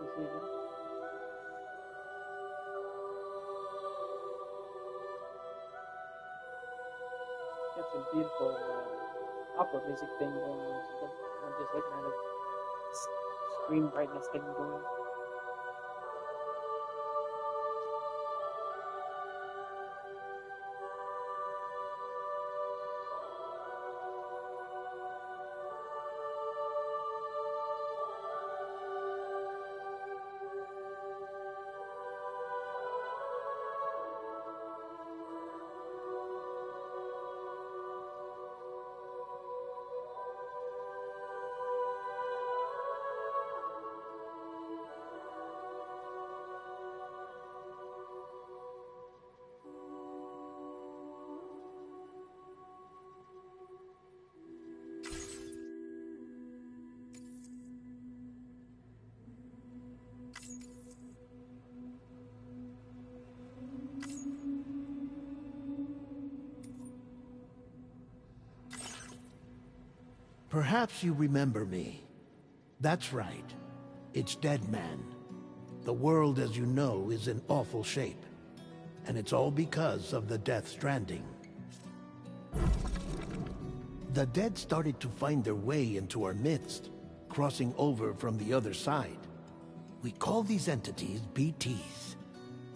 decision. Got some beautiful opera music thing going on. So I'm just looking at it. Screen brightness thing going. Perhaps you remember me. That's right. It's Dead Man. The world, as you know, is in awful shape. And it's all because of the Death Stranding. The dead started to find their way into our midst, crossing over from the other side. We call these entities BTs,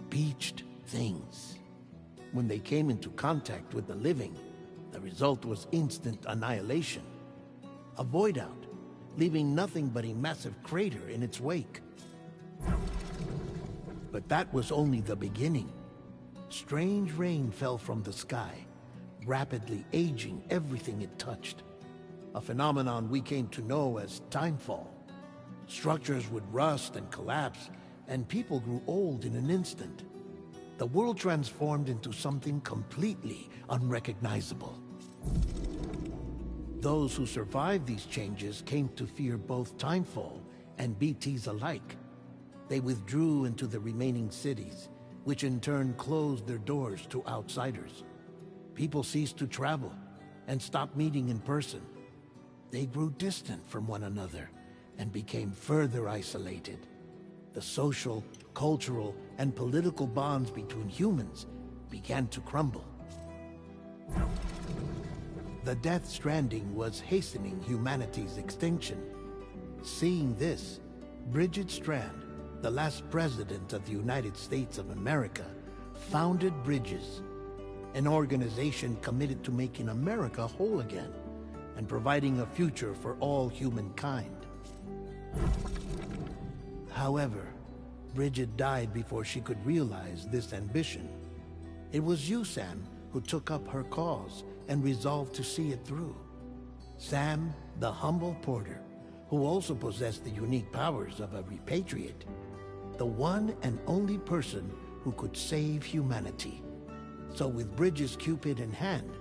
Beached Things. When they came into contact with the living, the result was instant annihilation. A void out, leaving nothing but a massive crater in its wake. But that was only the beginning. Strange rain fell from the sky, rapidly aging everything it touched. A phenomenon we came to know as timefall. Structures would rust and collapse, and people grew old in an instant. The world transformed into something completely unrecognizable. Those who survived these changes came to fear both timefall and BTs alike. They withdrew into the remaining cities, which in turn closed their doors to outsiders. People ceased to travel and stopped meeting in person. They grew distant from one another and became further isolated. The social, cultural, and political bonds between humans began to crumble. The Death Stranding was hastening humanity's extinction. Seeing this, Bridget Strand, the last president of the United States of America, founded Bridges, an organization committed to making America whole again and providing a future for all humankind. However, Bridget died before she could realize this ambition. It was you, Sam, who took up her cause and resolved to see it through. Sam, the humble porter, who also possessed the unique powers of a repatriate. The one and only person who could save humanity. So with Bridges' Cupid in hand,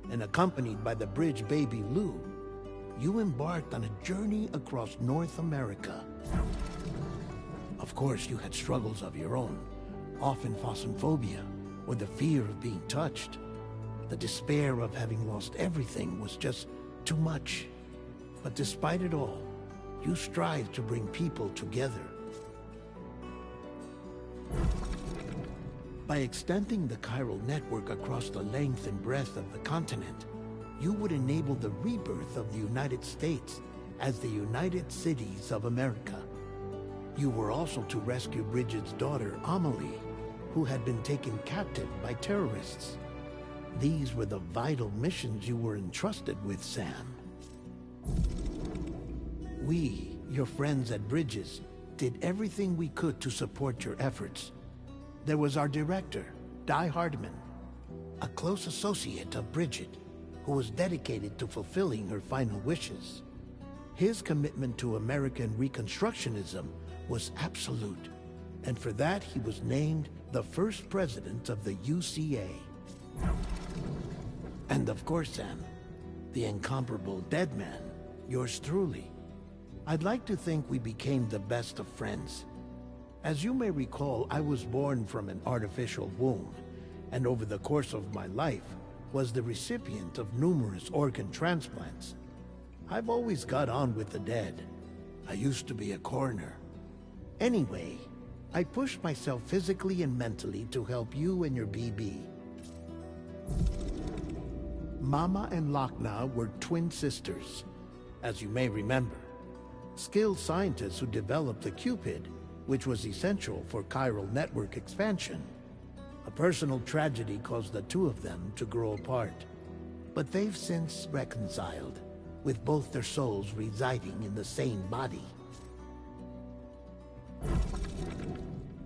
and accompanied by the bridge baby Lou, you embarked on a journey across North America. Of course, you had struggles of your own, often phasmophobia, or the fear of being touched. The despair of having lost everything was just too much. But despite it all, you strive to bring people together. By extending the chiral network across the length and breadth of the continent, you would enable the rebirth of the United States as the United Cities of America. You were also to rescue Bridget's daughter, Amelie, who had been taken captive by terrorists. These were the vital missions you were entrusted with, Sam. We, your friends at Bridges, did everything we could to support your efforts. There was our director, Di Hardman, a close associate of Bridget, who was dedicated to fulfilling her final wishes. His commitment to American Reconstructionism was absolute, and for that he was named the first president of the UCA. And of course, Sam, the incomparable Dead Man, yours truly. I'd like to think we became the best of friends. As you may recall, I was born from an artificial womb, and over the course of my life, was the recipient of numerous organ transplants. I've always got on with the dead. I used to be a coroner. Anyway, I pushed myself physically and mentally to help you and your BB. Mama and Lakna were twin sisters, as you may remember. Skilled scientists who developed the Cupid, which was essential for chiral network expansion. A personal tragedy caused the two of them to grow apart. But they've since reconciled, with both their souls residing in the same body.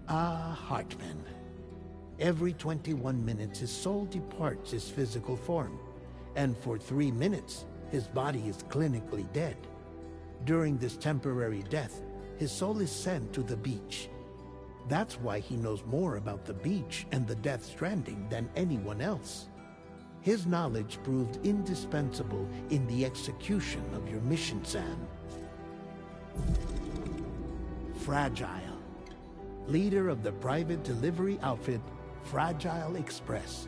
Hartman. Every 21 minutes his soul departs his physical form, and for 3 minutes his body is clinically dead. During this temporary death, his soul is sent to the beach. That's why he knows more about the beach and the Death Stranding than anyone else. His knowledge proved indispensable in the execution of your mission, Sam. Fragile. Leader of the private delivery outfit, Fragile Express.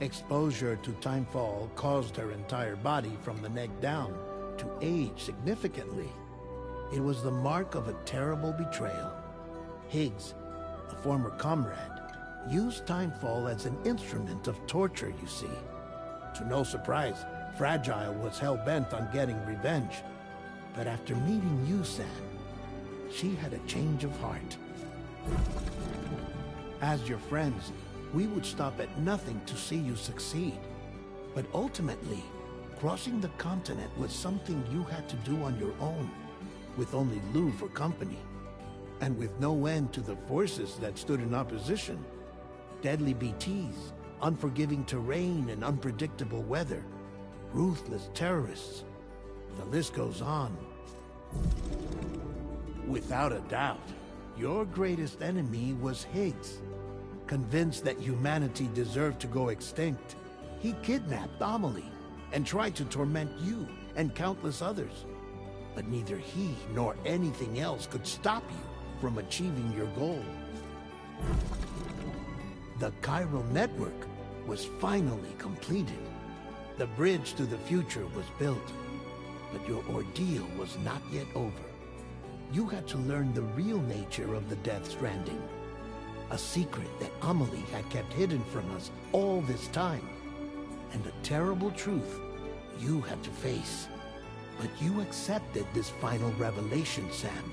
Exposure to timefall caused her entire body from the neck down to age significantly. It was the mark of a terrible betrayal. Higgs, a former comrade, used timefall as an instrument of torture, you see. To no surprise, Fragile was hell-bent on getting revenge. But after meeting you, Sam, she had a change of heart. As your friends, we would stop at nothing to see you succeed. But ultimately, crossing the continent was something you had to do on your own, with only Lou for company, and with no end to the forces that stood in opposition. Deadly BTs, unforgiving terrain and unpredictable weather, ruthless terrorists. The list goes on. Without a doubt, your greatest enemy was Higgs. Convinced that humanity deserved to go extinct, he kidnapped Amelie and tried to torment you and countless others. But neither he nor anything else could stop you from achieving your goal. The chiral network was finally completed. The bridge to the future was built. But your ordeal was not yet over. You had to learn the real nature of the Death Stranding. A secret that Amelie had kept hidden from us all this time. And a terrible truth you had to face. But you accepted this final revelation, Sam,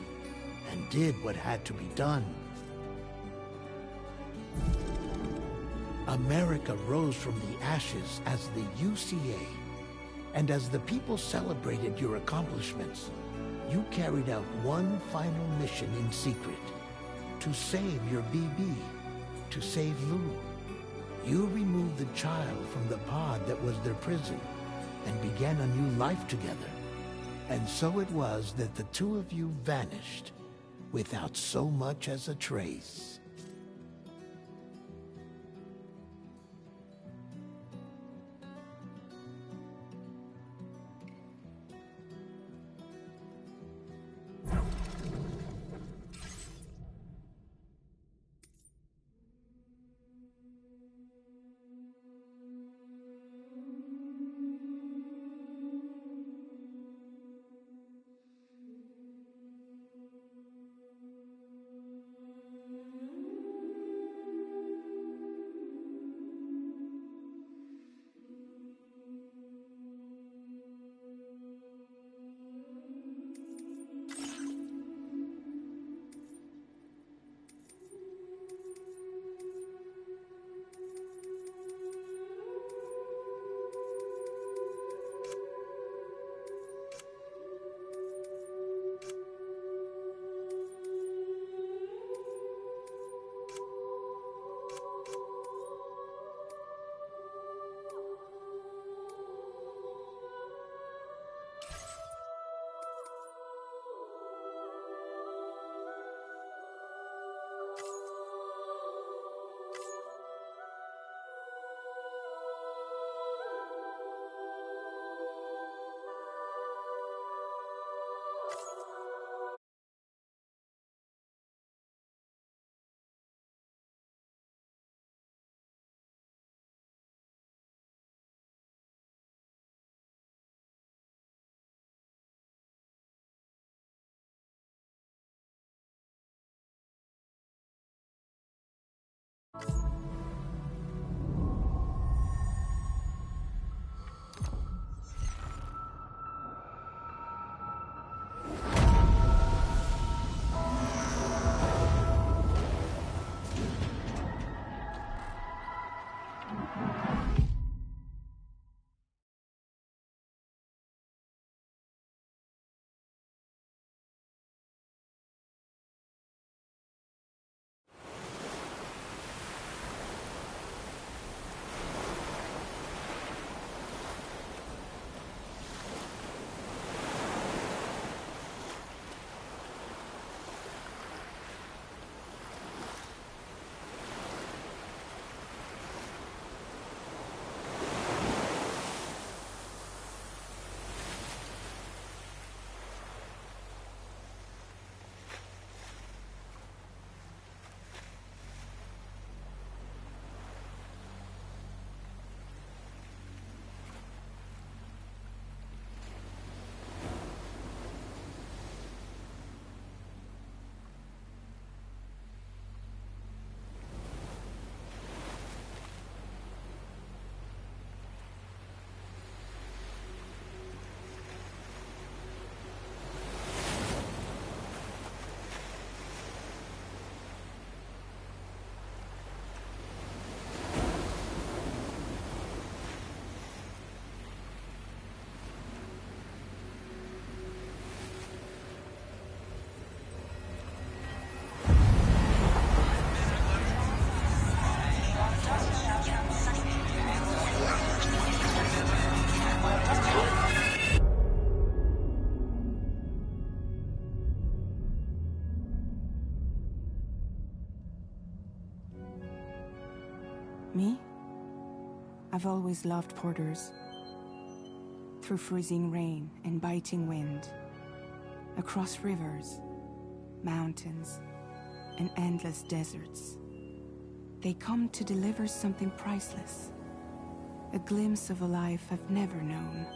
and did what had to be done. America rose from the ashes as the UCA. And as the people celebrated your accomplishments, you carried out one final mission in secret. To save your BB. To save Lou. You removed the child from the pod that was their prison and began a new life together. And so it was that the two of you vanished without so much as a trace. Me? I've always loved porters. Through freezing rain and biting wind, across rivers, mountains, and endless deserts, they come to deliver something priceless, a glimpse of a life I've never known.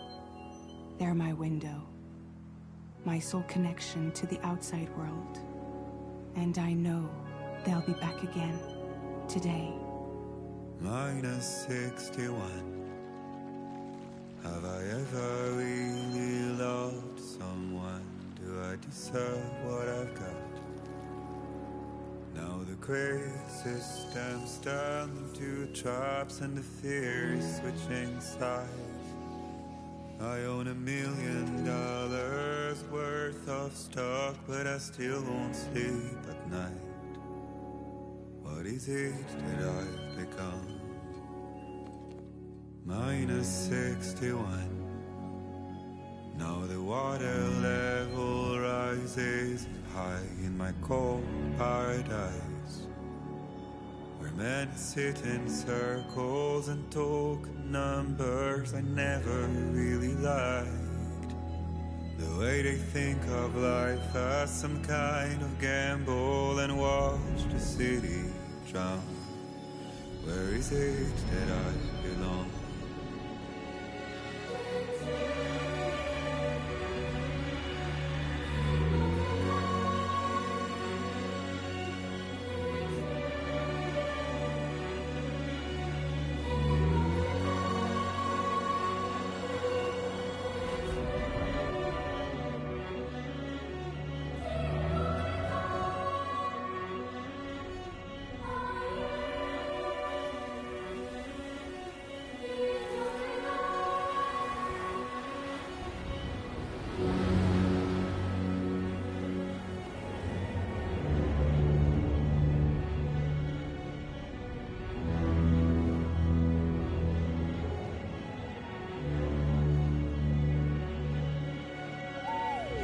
They're my window, my sole connection to the outside world, and I know they'll be back again today. Minus 61. Have I ever really loved someone? Do I deserve what I've got? Now the crazy system's turned into traps and the fear is switching sides. I own $1 million worth of stock, but I still won't sleep at night. What is it that I've become? Minus 61. Now the water level rises high in my cold paradise, where men sit in circles and talk numbers I never really liked. The way they think of life as some kind of gamble and watch the city drown. Where is it that I belong?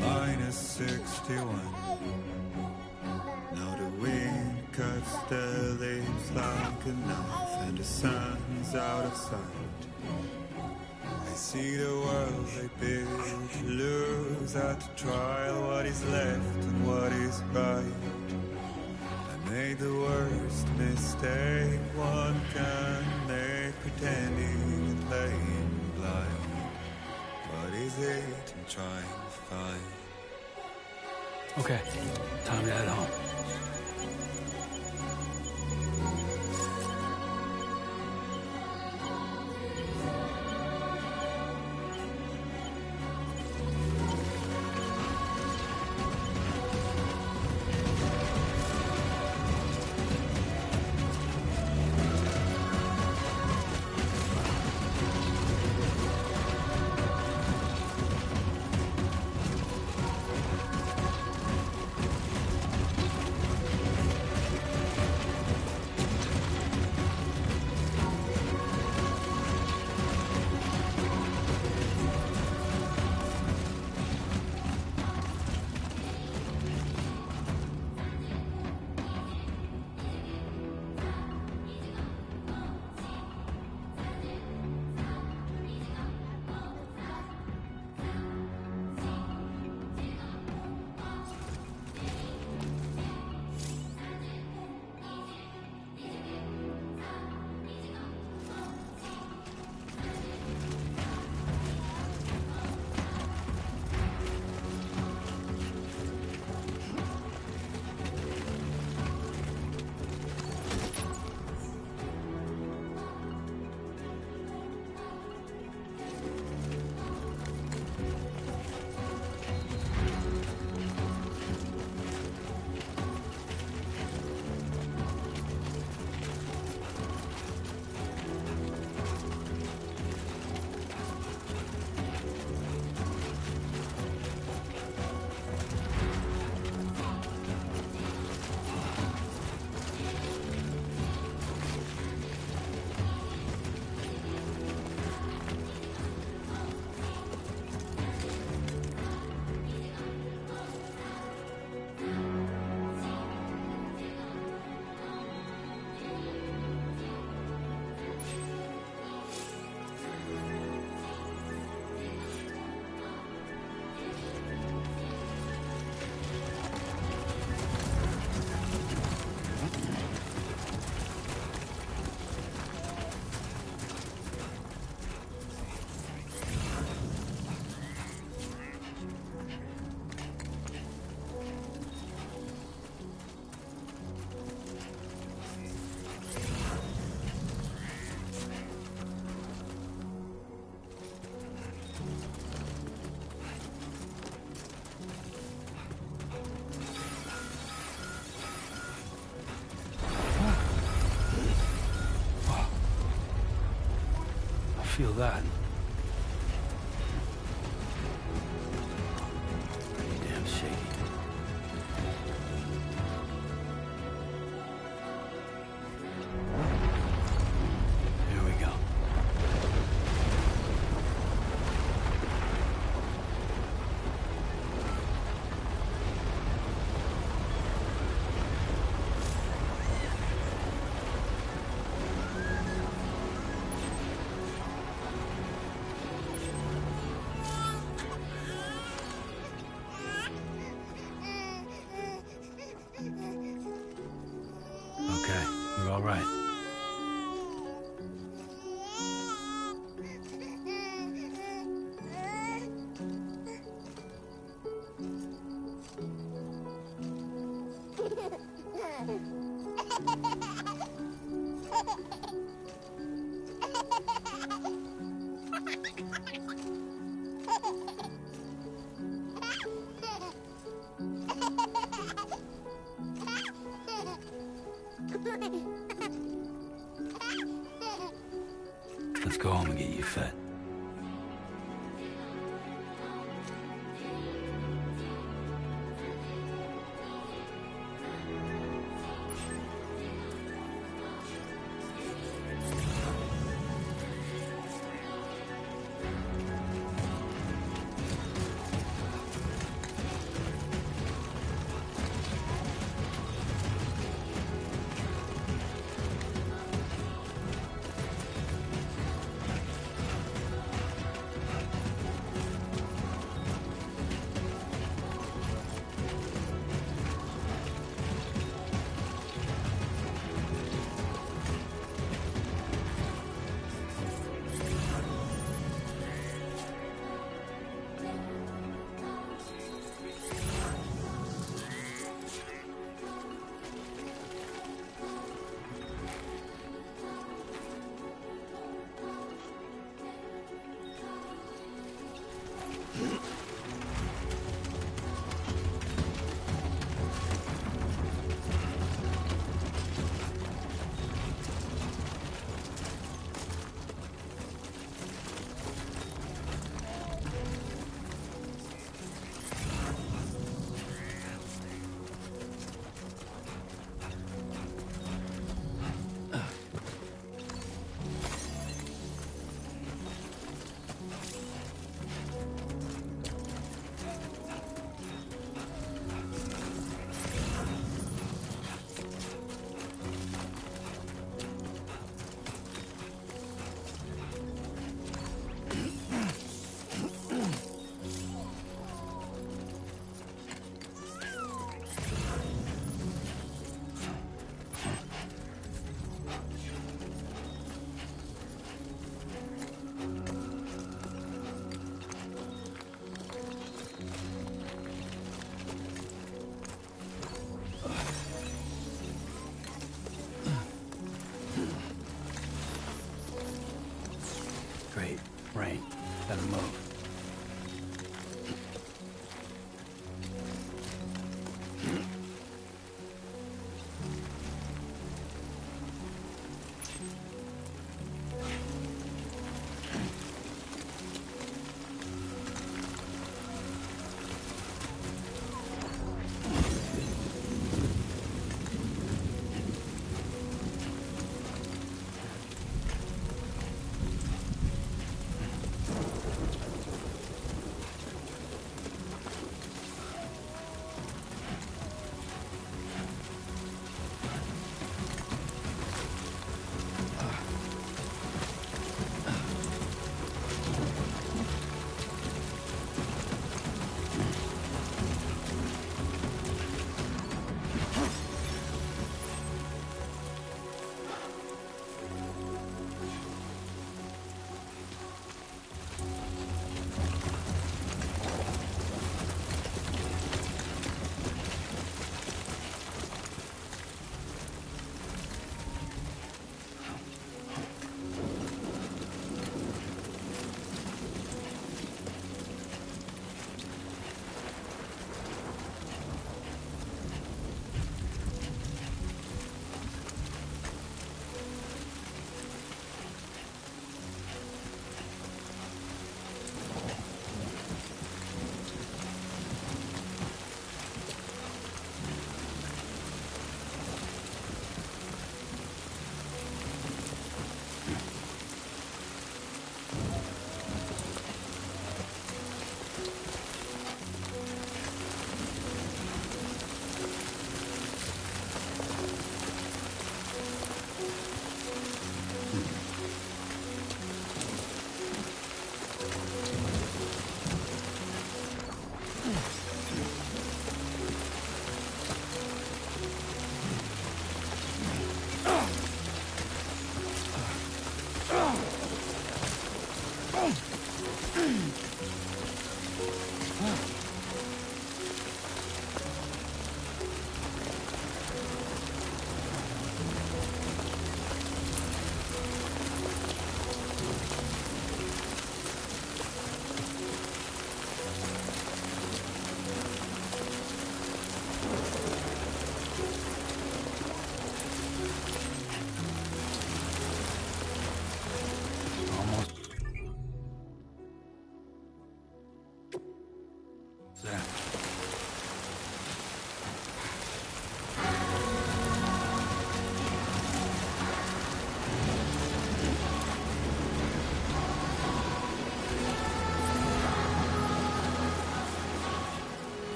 Minus 61. Now the wind cuts the leaves like a knife and the sun's out of sight. I see the world they build, lose at the trial what is left and what is right. I made the worst mistake one can make, pretending and playing blind. What is it I'm trying to find? Okay, time to head home. feel that. Pretty damn shaky. Here we go. Okay, you're all right. Let's go home and get you fed.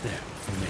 There, for me.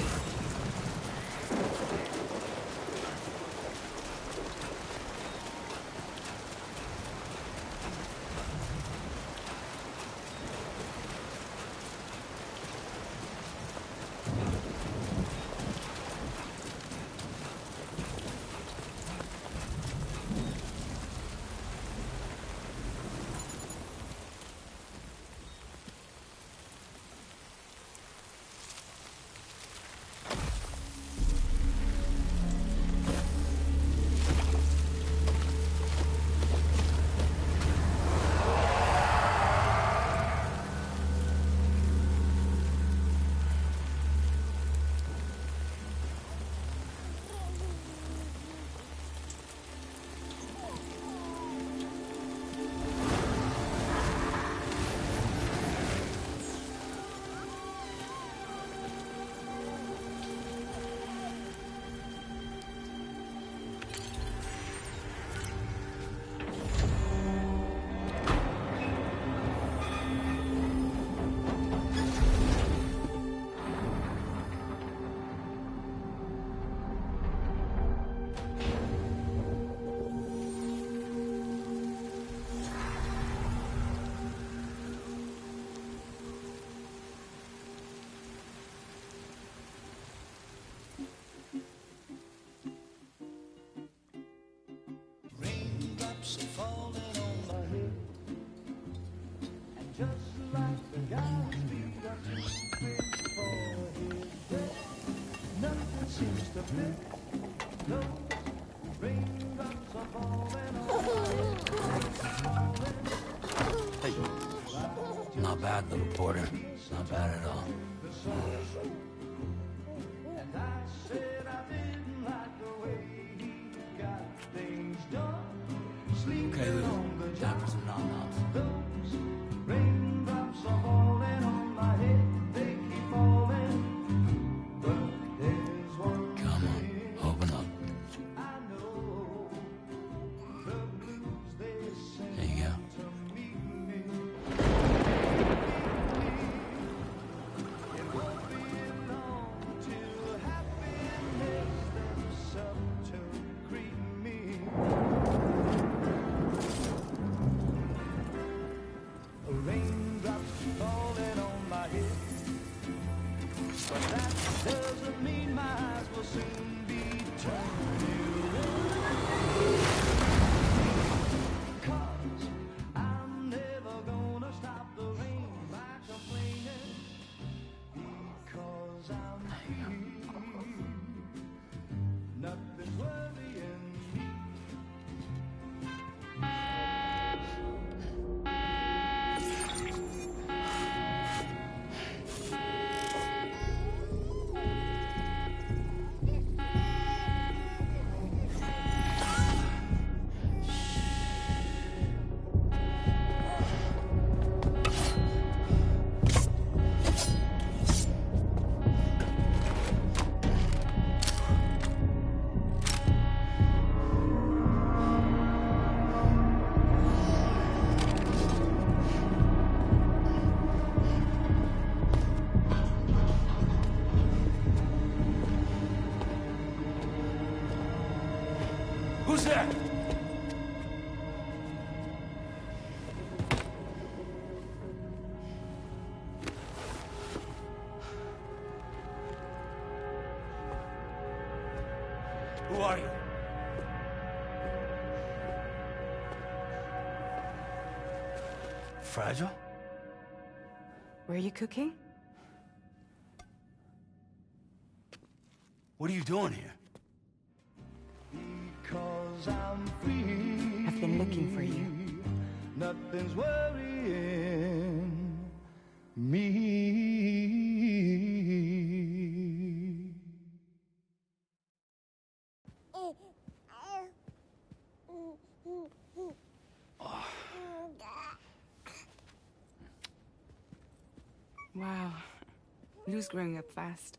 Raindrops are falling on my head, and just like the guy's feet are too big for his bed, nothing seems to fit. Those raindrops are falling on my head. Hey. Not bad, little Porter. Not bad at all. And I said I didn't like the way he got things done. Okay, little. Time for some nom-noms. Those raindrops are falling on my head, they keep falling. But there's one Come on, open up. I know, the blues they sing There you go. to meet me. It won't be long till happiness steps up to greet me. Raindrops falling on my head, but that doesn't mean my eyes will soon be turning red. 'Cause I'm never gonna stop the rain by complaining, because I'm free. Nothing's worrying me. Who's there? Who are you? Fragile? Were you cooking? What are you doing here? Because I'm free. I've been looking for you. Nothing's worrying me. Wow. Lou's growing up fast.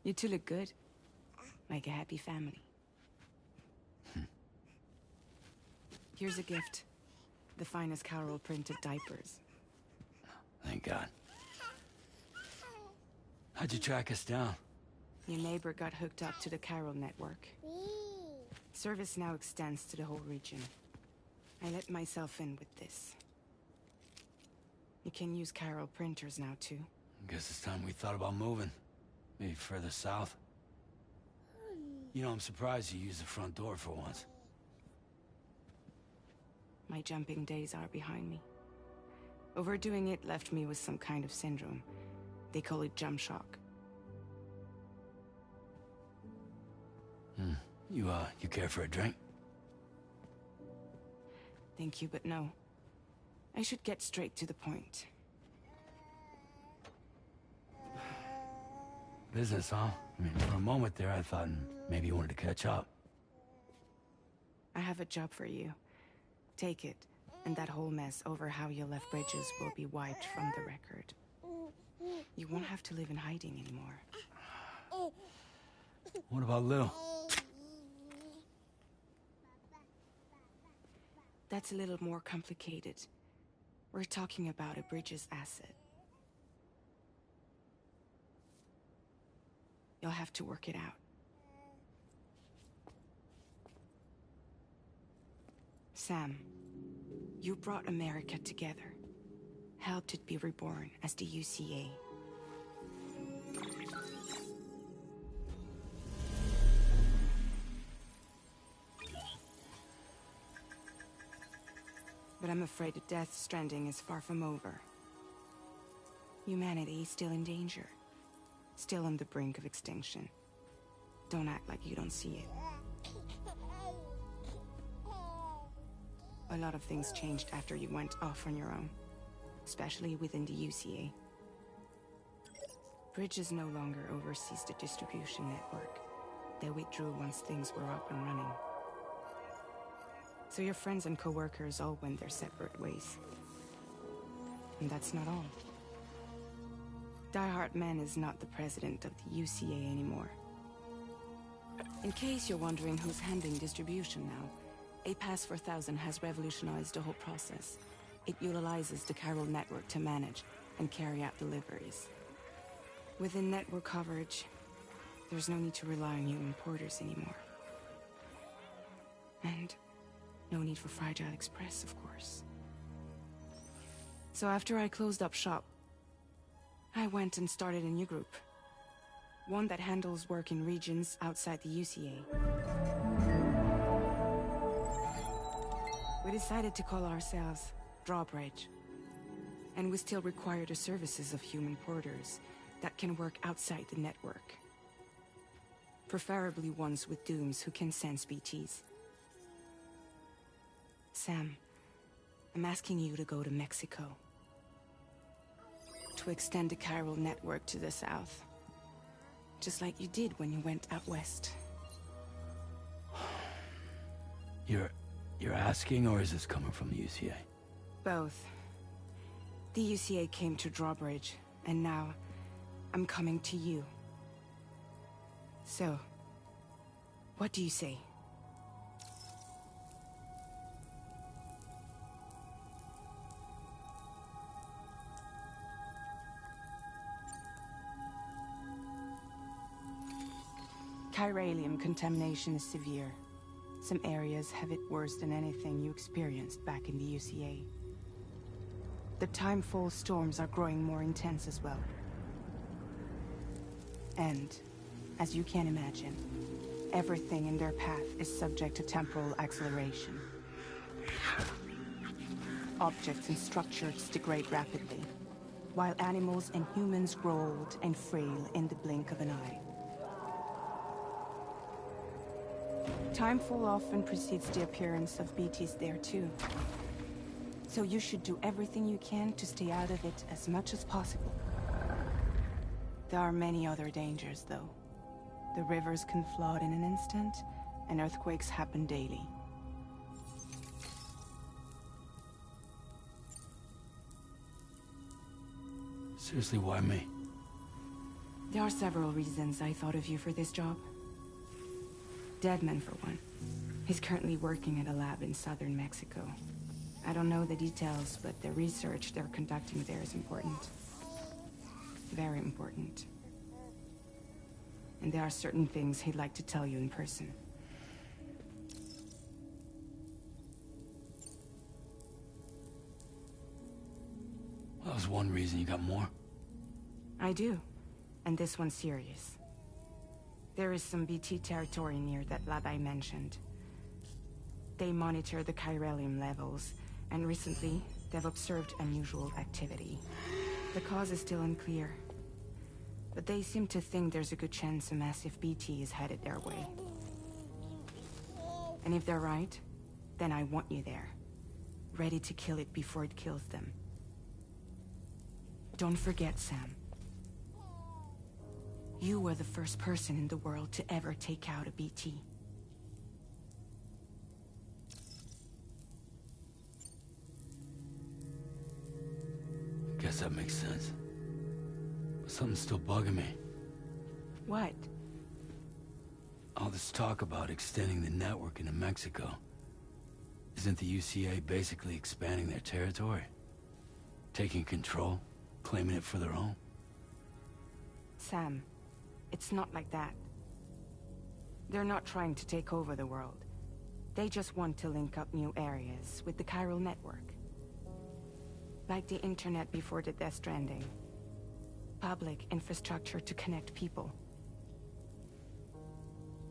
You two look good. Like a happy family. Here's a gift. The finest Carol printed diapers. Thank God. How'd you track us down? Your neighbor got hooked up to the Chiral network. Service now extends to the whole region. I let myself in with this. You can use Chiral printers now, too. Guess it's time we thought about moving. Maybe further south. You know, I'm surprised you used the front door for once. My jumping days are behind me. Overdoing it left me with some kind of syndrome. They call it jump shock. You care for a drink? Thank you, but no. I should get straight to the point. Business, huh? I mean, for a moment there, I thought maybe you wanted to catch up. I have a job for you. Take it, and that whole mess over how you left bridges will be wiped from the record. You won't have to live in hiding anymore. What about Lil? That's a little more complicated. We're talking about a bridges asset. You'll have to work it out. Sam, you brought America together. Helped it be reborn as the UCA. But I'm afraid that Death Stranding is far from over. Humanity is still in danger. Still on the brink of extinction. Don't act like you don't see it. A lot of things changed after you went off on your own. Especially within the UCA. Bridges no longer oversees the distribution network. They withdrew once things were up and running. So your friends and co-workers all went their separate ways. And that's not all. Die Hard Man is not the president of the UCA anymore. In case you're wondering who's handling distribution now, A Pass 4000 has revolutionized the whole process. It utilizes the Chiral network to manage and carry out deliveries. Within network coverage, there's no need to rely on human porters anymore. And no need for Fragile Express, of course. So after I closed up shop, I went and started a new group. One that handles work in regions outside the UCA. We decided to call ourselves Drawbridge. And we still require the services of human porters that can work outside the network. Preferably ones with dooms who can sense BTs. Sam, I'm asking you to go to Mexico. To extend the Chiral network to the south. Just like you did when you went out west. You're asking, or is this coming from the UCA? Both. The UCA came to Drawbridge, and now I'm coming to you. So, what do you say? Chiralium contamination is severe. Some areas have it worse than anything you experienced back in the UCA. The timefall storms are growing more intense as well. And, as you can imagine, everything in their path is subject to temporal acceleration. Objects and structures degrade rapidly, while animals and humans grow old and frail in the blink of an eye. Timefall often precedes the appearance of BTs there too. So you should do everything you can to stay out of it as much as possible. There are many other dangers, though. The rivers can flood in an instant, and earthquakes happen daily. Seriously, why me? There are several reasons I thought of you for this job. Deadman, for one. He's currently working at a lab in southern Mexico. I don't know the details, but the research they're conducting there is important. Very important. and there are certain things he'd like to tell you in person. Well, that was one reason. You got more? I do, and this one's serious. There is some BT territory near that lab I mentioned. They monitor the chiralium levels, and recently, they've observed unusual activity. The cause is still unclear, but they seem to think there's a good chance a massive BT is headed their way. And if they're right, then I want you there, ready to kill it before it kills them. Don't forget, Sam. You were the first person in the world to ever take out a BT. Guess that makes sense. But something's still bugging me. What? All this talk about extending the network into Mexico. Isn't the UCA basically expanding their territory? Taking control? Claiming it for their own? Sam, it's not like that. They're not trying to take over the world. They just want to link up new areas with the chiral network. Like the internet before the Death Stranding. Public infrastructure to connect people.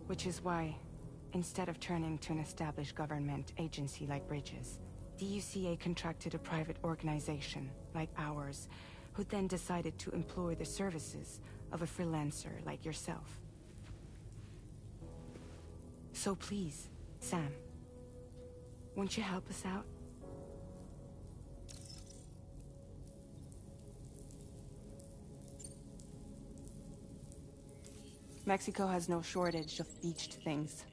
Which is why, instead of turning to an established government agency like Bridges, the UCA contracted a private organization, like ours, who then decided to employ the services of a freelancer like yourself. So please, Sam, won't you help us out? Mexico has no shortage of beached things.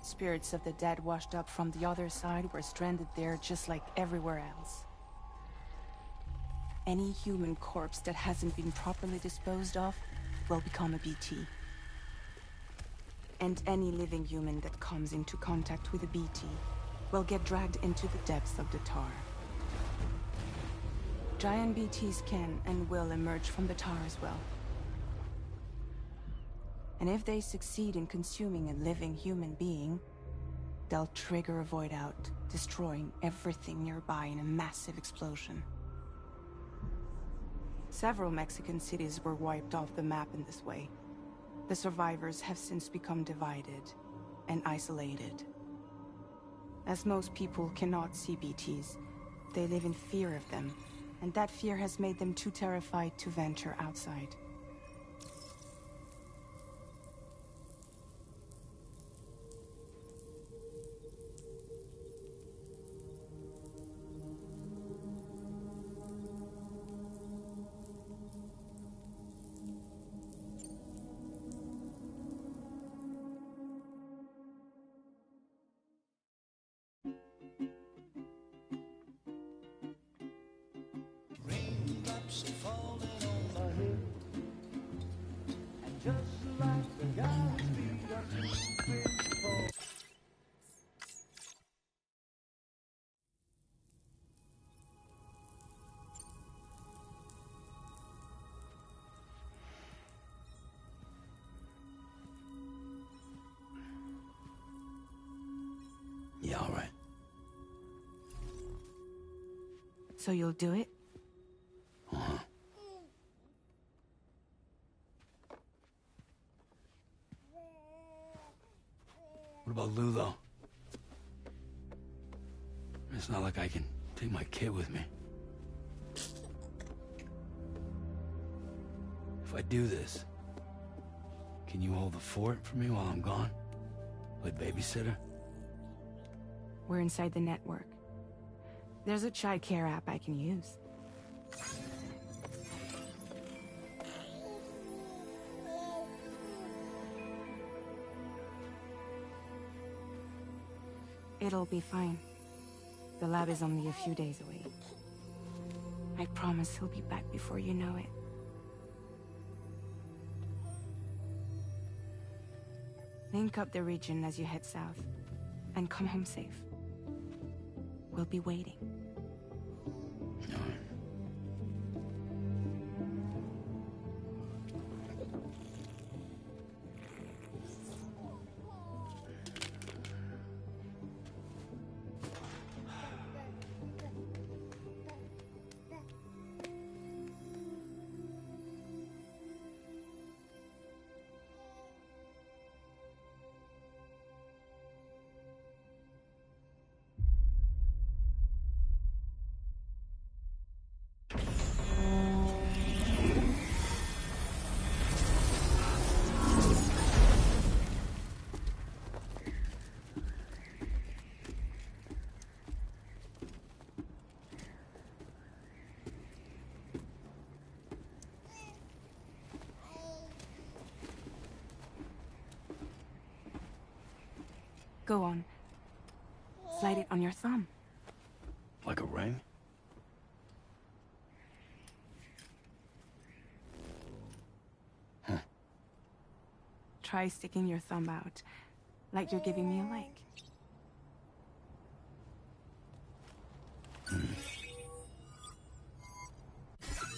Spirits of the dead washed up from the other side were stranded there just like everywhere else. Any human corpse that hasn't been properly disposed of will become a BT. And any living human that comes into contact with a BT will get dragged into the depths of the tar. Giant BTs can and will emerge from the tar as well. And if they succeed in consuming a living human being, they'll trigger a void out, destroying everything nearby in a massive explosion. Several Mexican cities were wiped off the map in this way. The survivors have since become divided and isolated. As most people cannot see BTs, they live in fear of them, and that fear has made them too terrified to venture outside. Raindrops are falling on my head, and just like the guy's feet are too big for. Yeah, all right. So you'll do it? Uh-huh. What about Lou, though? It's not like I can take my kid with me. If I do this, can you hold the fort for me while I'm gone? Play babysitter? We're inside the network. There's a child care app I can use. It'll be fine. The lab is only a few days away. I promise he'll be back before you know it. Link up the region as you head south, and come home safe. We'll be waiting. All right. Go on. Slide it on your thumb. Like a ring? Try sticking your thumb out, like you're giving me a like.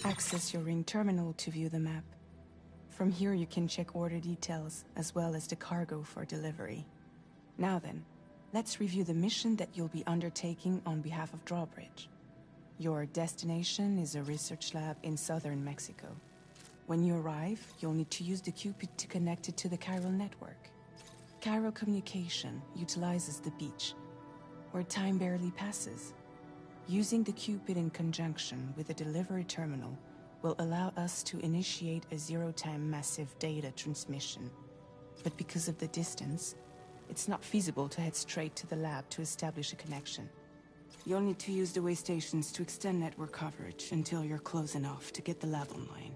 Access your ring terminal to view the map. From here you can check order details, as well as the cargo for delivery. Now then, let's review the mission that you'll be undertaking on behalf of Drawbridge. Your destination is a research lab in southern Mexico. When you arrive, you'll need to use the Cupid to connect it to the chiral network. Chiral communication utilizes the beach, where time barely passes. Using the Cupid in conjunction with the delivery terminal will allow us to initiate a zero-time massive data transmission. But because of the distance, it's not feasible to head straight to the lab to establish a connection. You'll need to use the way stations to extend network coverage until you're close enough to get the lab online.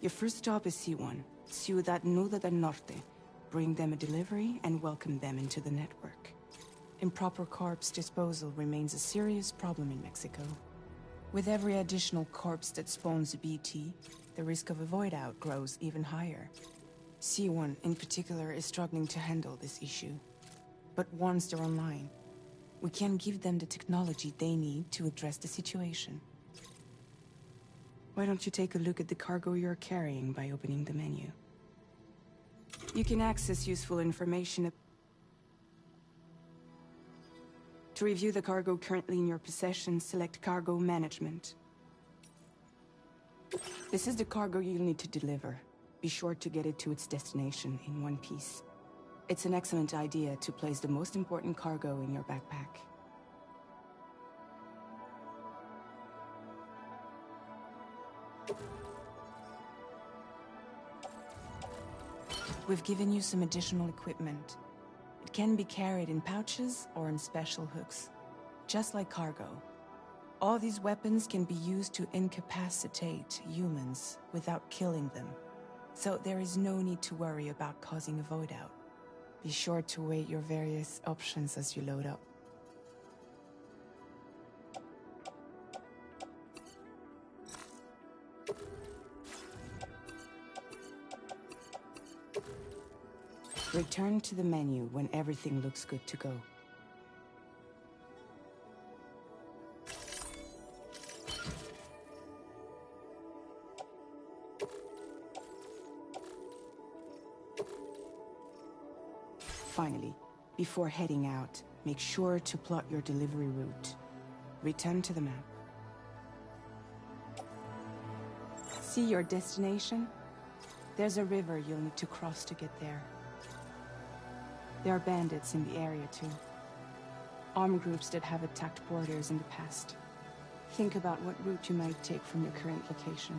Your first stop is C1, Ciudad Nuda del Norte. Bring them a delivery and welcome them into the network. Improper corpse disposal remains a serious problem in Mexico. With every additional corpse that spawns a BT, the risk of a void out grows even higher. C1 in particular is struggling to handle this issue. But once they're online, we can give them the technology they need to address the situation. Why don't you take a look at the cargo you're carrying by opening the menu? You can access useful information. To review the cargo currently in your possession, select Cargo Management. This is the cargo you'll need to deliver. Be sure to get it to its destination in one piece. It's an excellent idea to place the most important cargo in your backpack. We've given you some additional equipment. It can be carried in pouches or in special hooks, just like cargo. All these weapons can be used to incapacitate humans without killing them, so there is no need to worry about causing a void out. Be sure to weigh your various options as you load up. Return to the menu when everything looks good to go. Finally, before heading out, make sure to plot your delivery route. Return to the map. See your destination? There's a river you'll need to cross to get there. There are bandits in the area too. Armed groups that have attacked borders in the past. Think about what route you might take from your current location.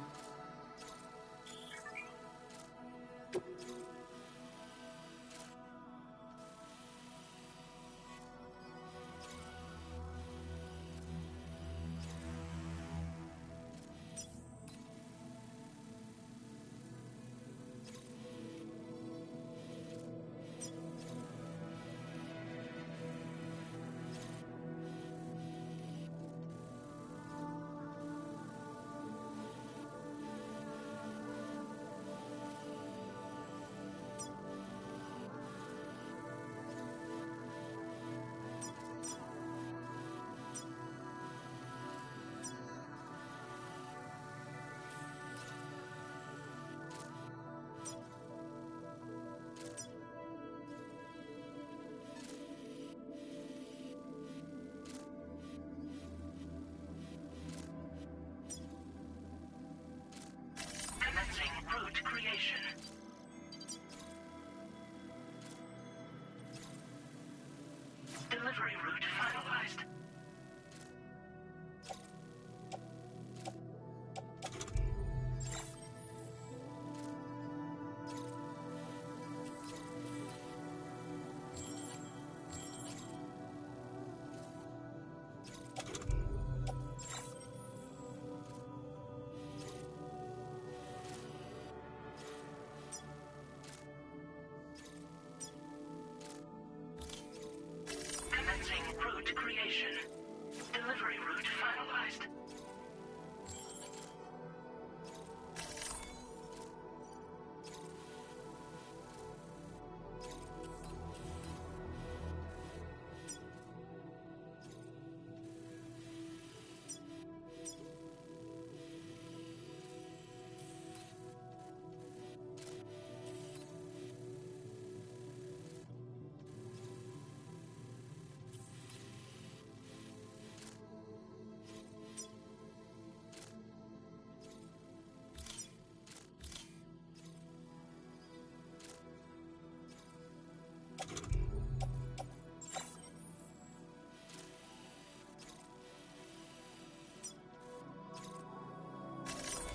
Delivery route finalized.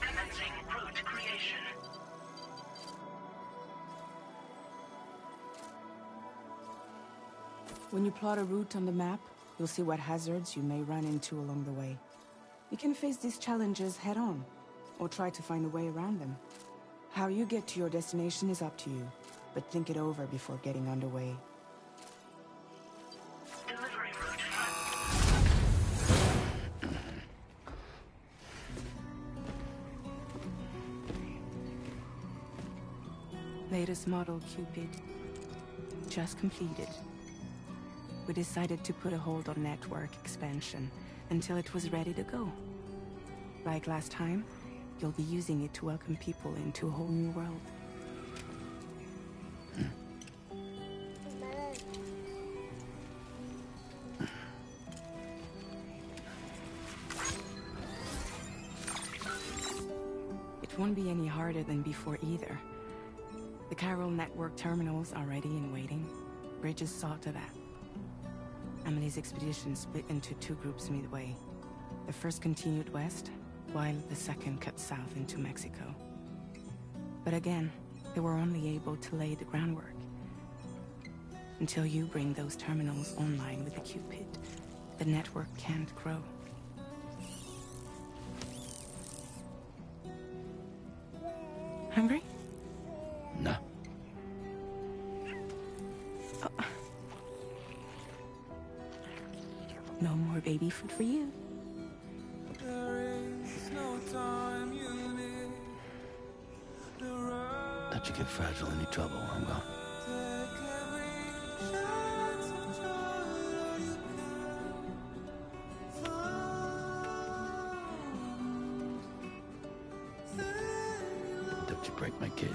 Commencing route creation. When you plot a route on the map, you'll see what hazards you may run into along the way. You can face these challenges head-on, or try to find a way around them. How you get to your destination is up to you, but think it over before getting underway. Delivery route Latest model Cupid. Just completed. We decided to put a hold on network expansion until it was ready to go. Like last time, you'll be using it to welcome people into a whole new world. It won't be any harder than before either. The Chiral network terminals are ready and waiting. Bridges saw to that. Emily's expedition split into two groups midway. The first continued west, while the second cut south into Mexico. But again, they were only able to lay the groundwork. Until you bring those terminals online with the Cupid, the network can't grow. Hungry? No. No more baby food for you. Don't you get fragile any trouble while I'm gone. Don't you break my kid.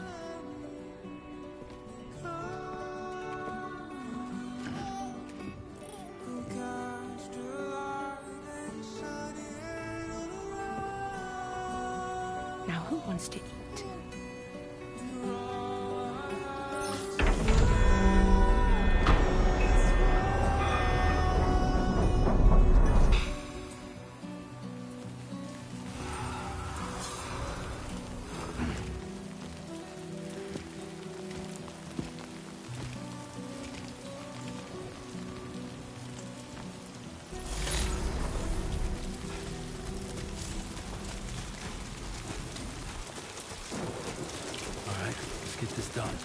Now who wants to eat? Let's get this done.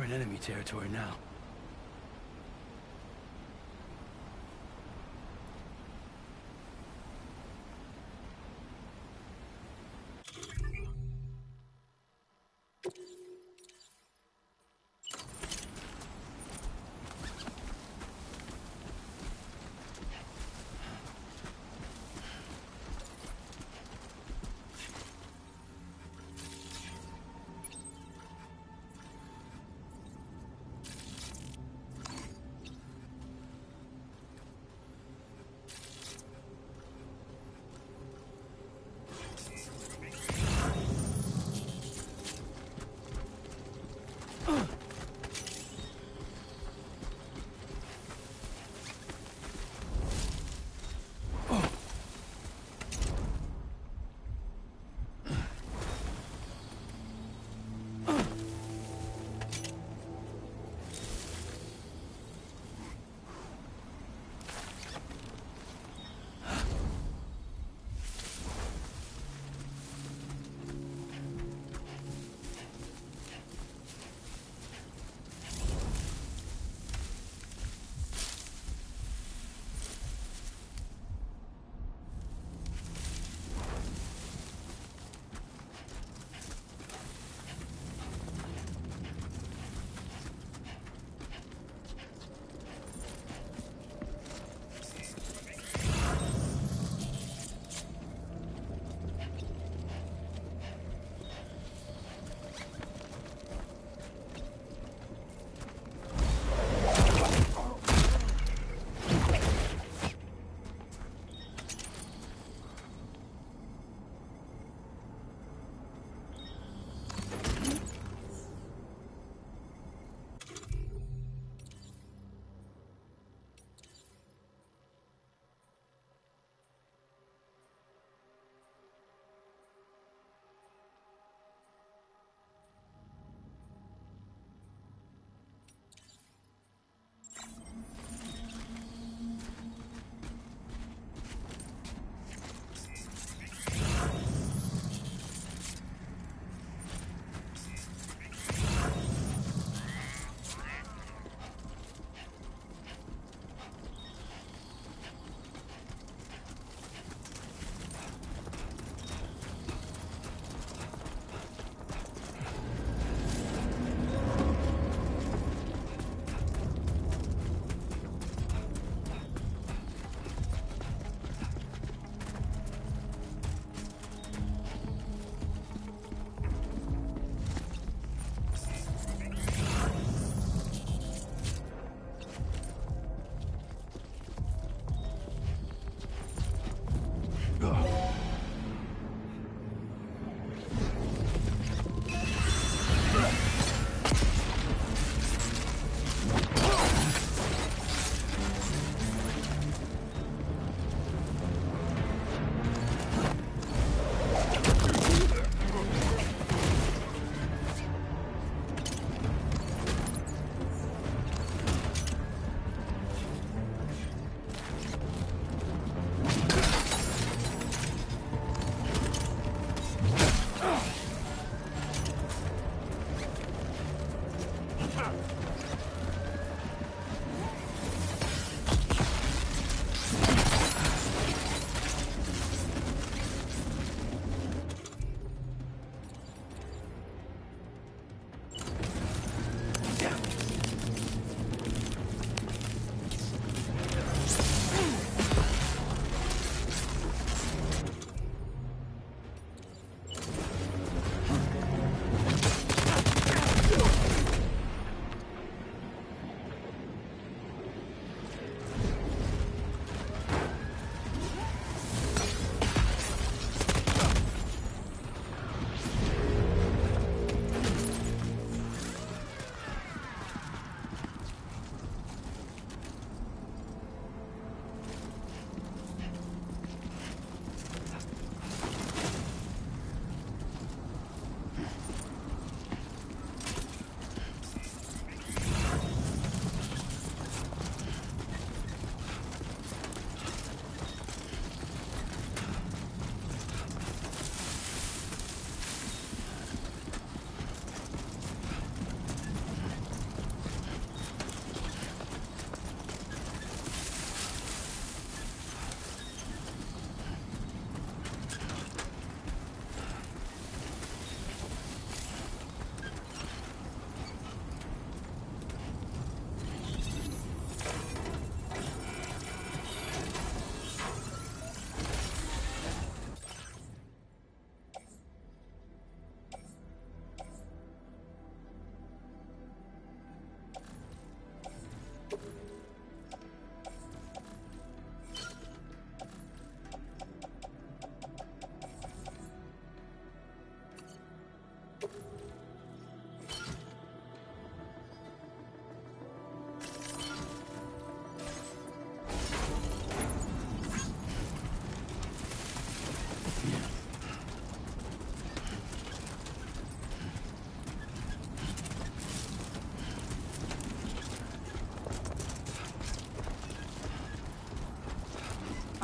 We're in enemy territory now.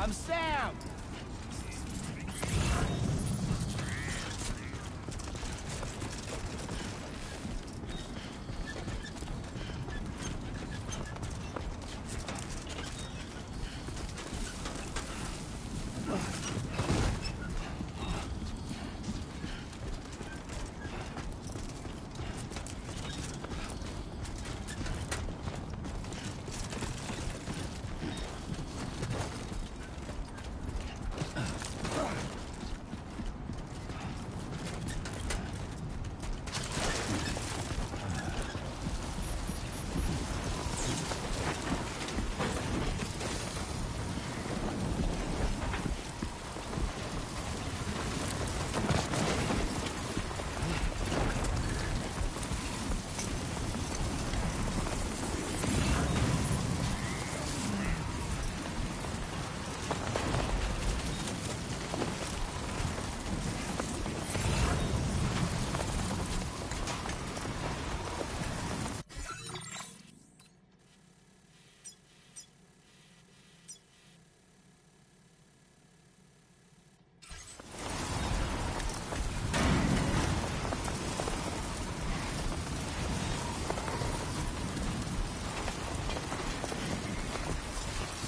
I'm Sam!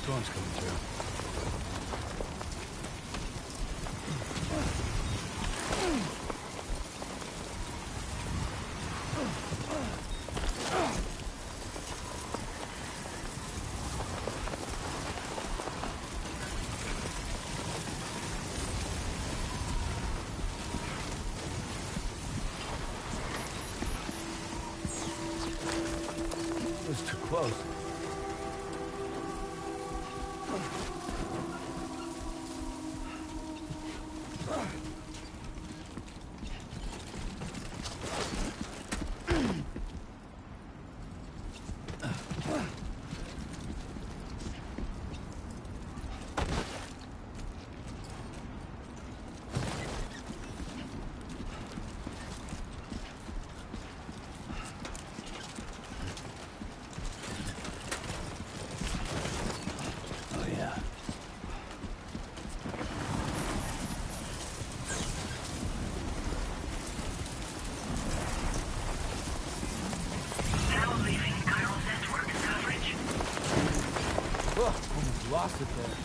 Storm's coming through. It was too close. Oh yeah. Now leaving Chiral network coverage. Oh, almost lost it there.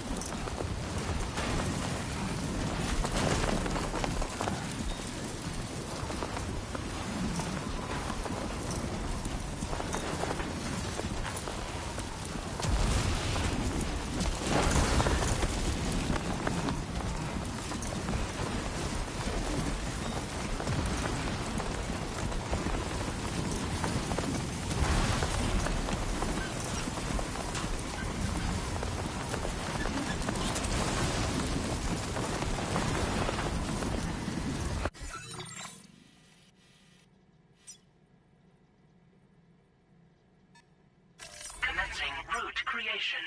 Commencing route creation.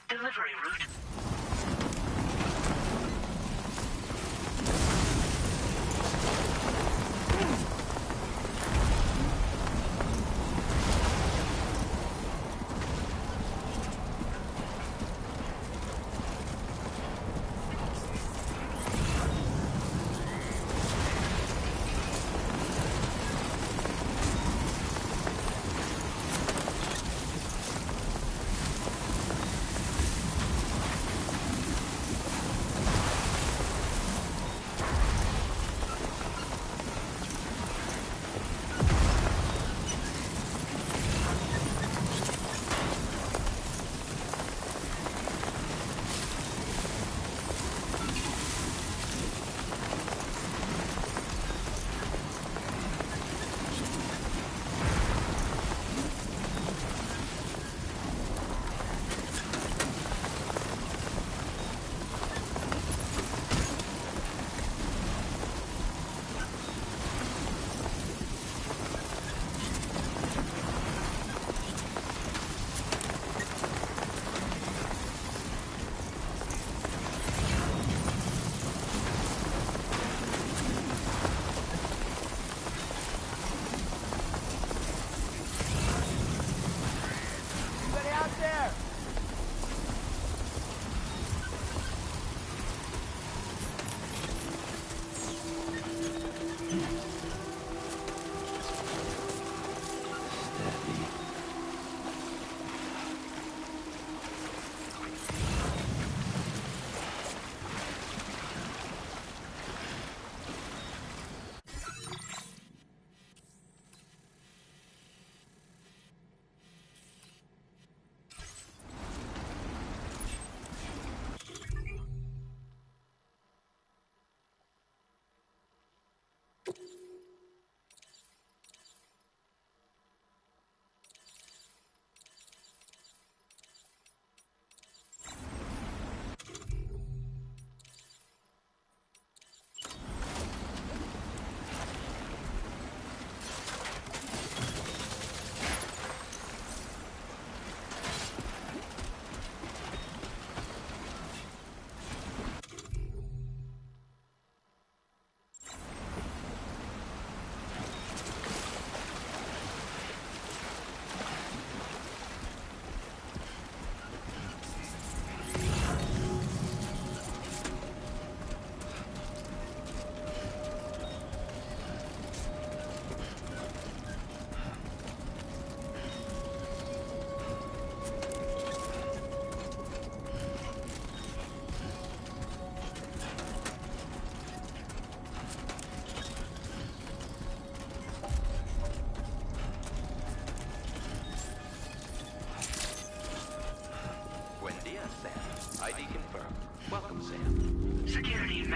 Delivery route.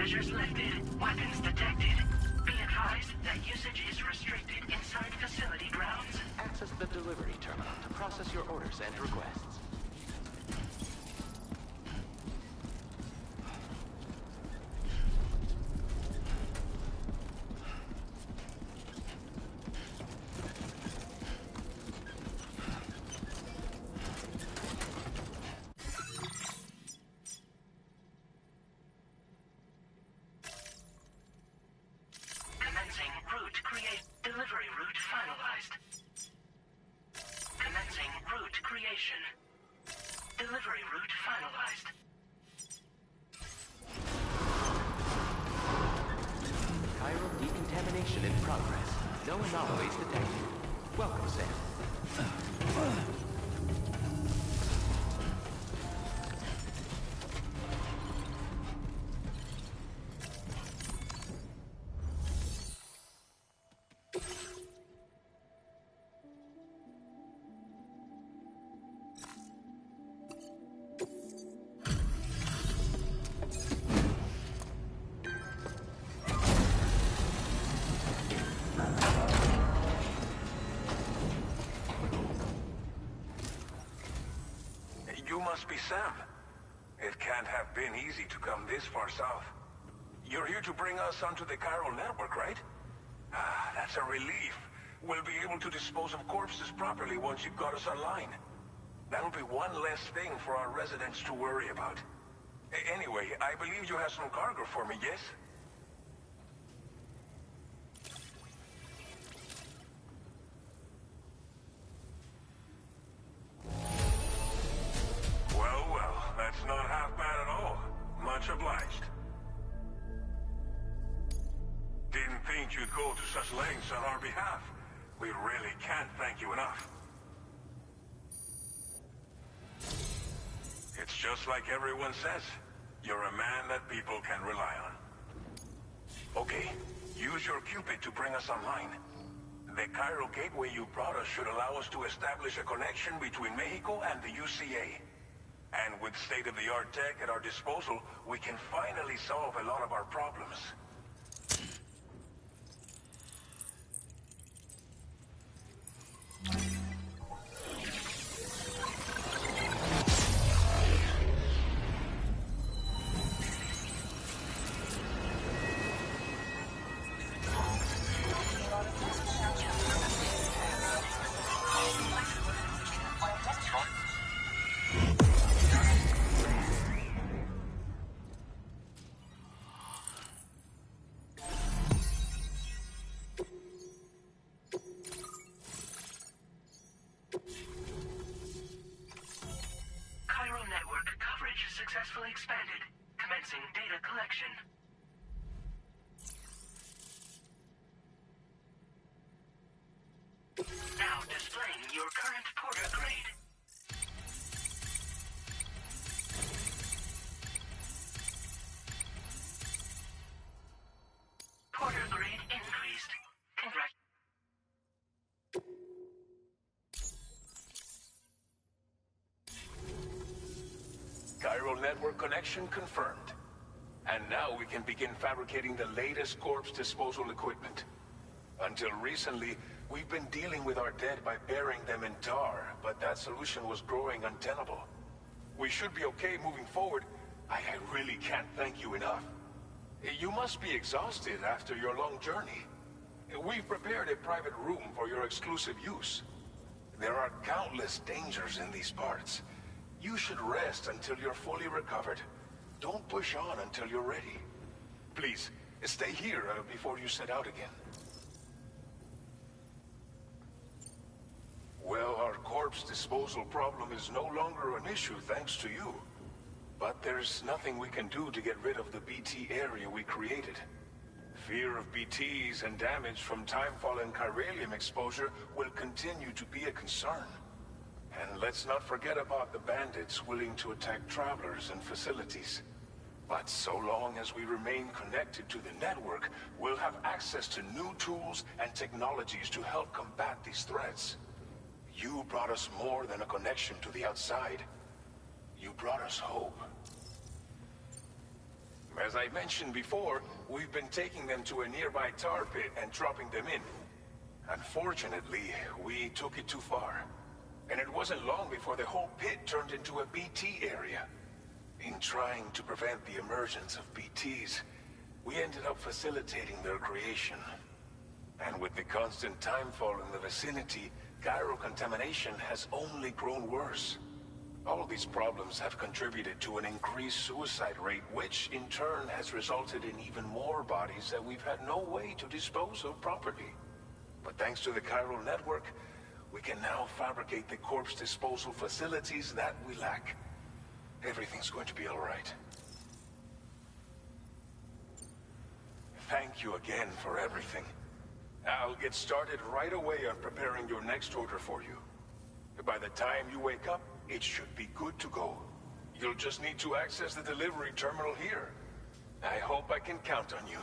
Measures lifted. Weapons detected. Be advised that usage is restricted inside facility grounds. Access the delivery terminal to process your orders and requests. Commencing route create. Delivery route finalized. Commencing route creation. Delivery route finalized. Chiral decontamination in progress. No anomalies detected. Welcome, Sam. You must be Sam. It can't have been easy to come this far south. You're here to bring us onto the chiral network, right? Ah, that's a relief. We'll be able to dispose of corpses properly once you've got us online. That'll be one less thing for our residents to worry about. Anyway, I believe you have some cargo for me, yes? Well, that's not half bad at all. Much obliged. Didn't think you'd go to such lengths on our behalf. We really can't thank you enough. It's just like everyone says. You're a man that people can rely on. Okay, use your Cupid to bring us online. The chiral gateway you brought us should allow us to establish a connection between Mexico and the UCA. And with state-of-the-art tech at our disposal, we can finally solve a lot of our problems. Chiral network coverage successfully expanded. Commencing data collection. Now displaying your current porter grade. Porter grade increased. Congratulations. Chiral network connection confirmed. And now we can begin fabricating the latest corpse disposal equipment. Until recently, we've been dealing with our dead by burying them in tar, but that solution was growing untenable. We should be okay moving forward. I really can't thank you enough. You must be exhausted after your long journey. We've prepared a private room for your exclusive use. There are countless dangers in these parts. You should rest until you're fully recovered. Don't push on until you're ready. Please, stay here before you set out again. Well, our corpse disposal problem is no longer an issue thanks to you. But there's nothing we can do to get rid of the BT area we created. Fear of BTs and damage from timefall and chiralium exposure will continue to be a concern. And let's not forget about the bandits willing to attack travelers and facilities. But so long as we remain connected to the network, we'll have access to new tools and technologies to help combat these threats. You brought us more than a connection to the outside. You brought us hope. As I mentioned before, we've been taking them to a nearby tar pit and dropping them in. Unfortunately, we took it too far. And it wasn't long before the whole pit turned into a BT area. In trying to prevent the emergence of BTs, we ended up facilitating their creation. And with the constant timefall in the vicinity, gyrocontamination has only grown worse. All these problems have contributed to an increased suicide rate, which in turn has resulted in even more bodies that we've had no way to dispose of properly. But thanks to the chiral network, we can now fabricate the corpse disposal facilities that we lack. Everything's going to be all right. Thank you again for everything. I'll get started right away on preparing your next order for you. By the time you wake up, it should be good to go. You'll just need to access the delivery terminal here. I hope I can count on you.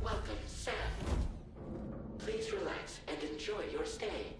Welcome, Sam. Please relax and enjoy your stay.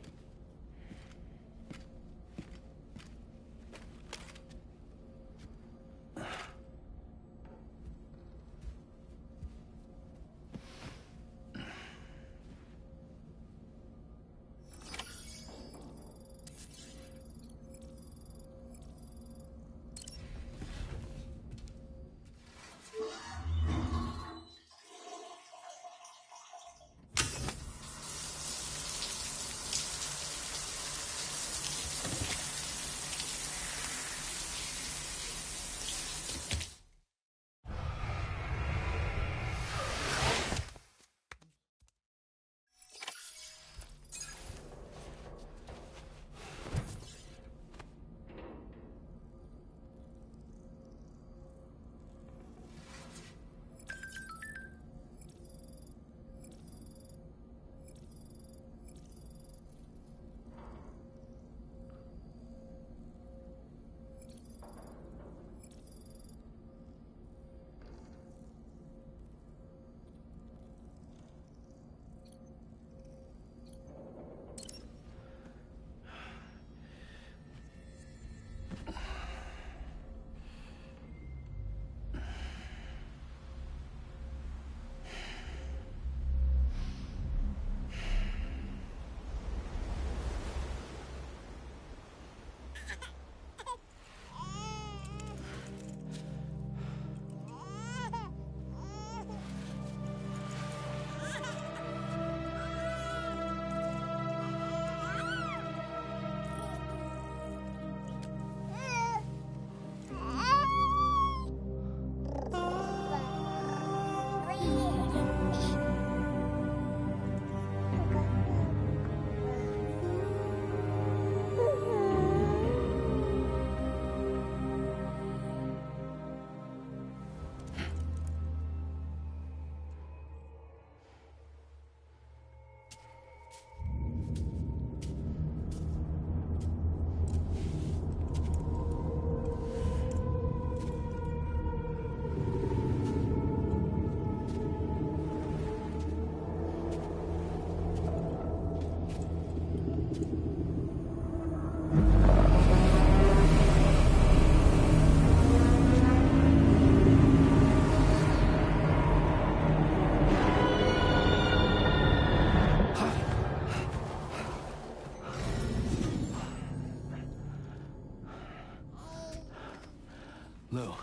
Lou.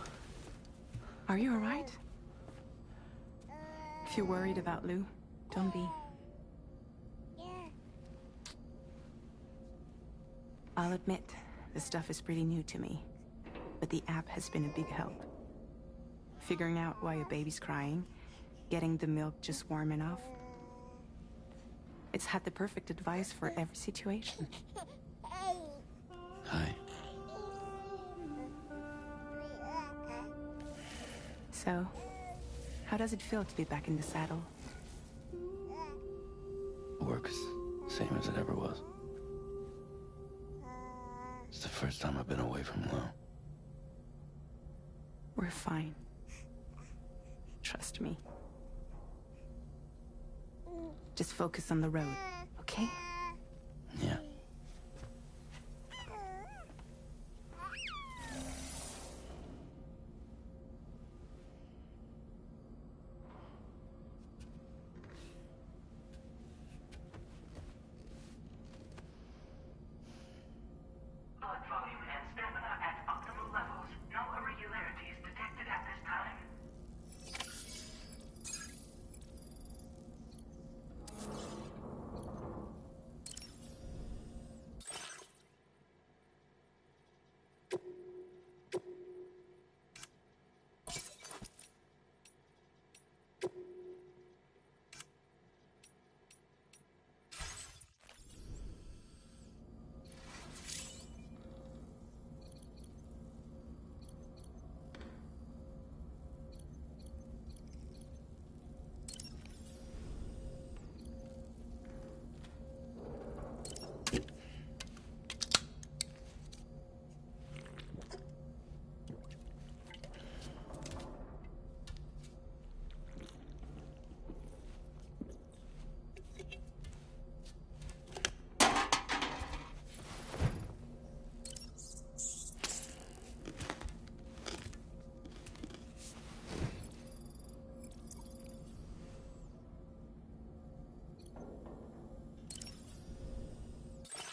Are you alright? If you're worried about Lou, don't be. I'll admit, the stuff is pretty new to me, but the app has been a big help. Figuring out why a baby's crying, getting the milk just warm enough. It's had the perfect advice for every situation. Hi. So, how does it feel to be back in the saddle? Works same as it ever was. first time I've been away from Lou. We're fine. Trust me. Just focus on the road, okay? Yeah. Blood volume and stamina at optimal levels. No irregularities detected at this time.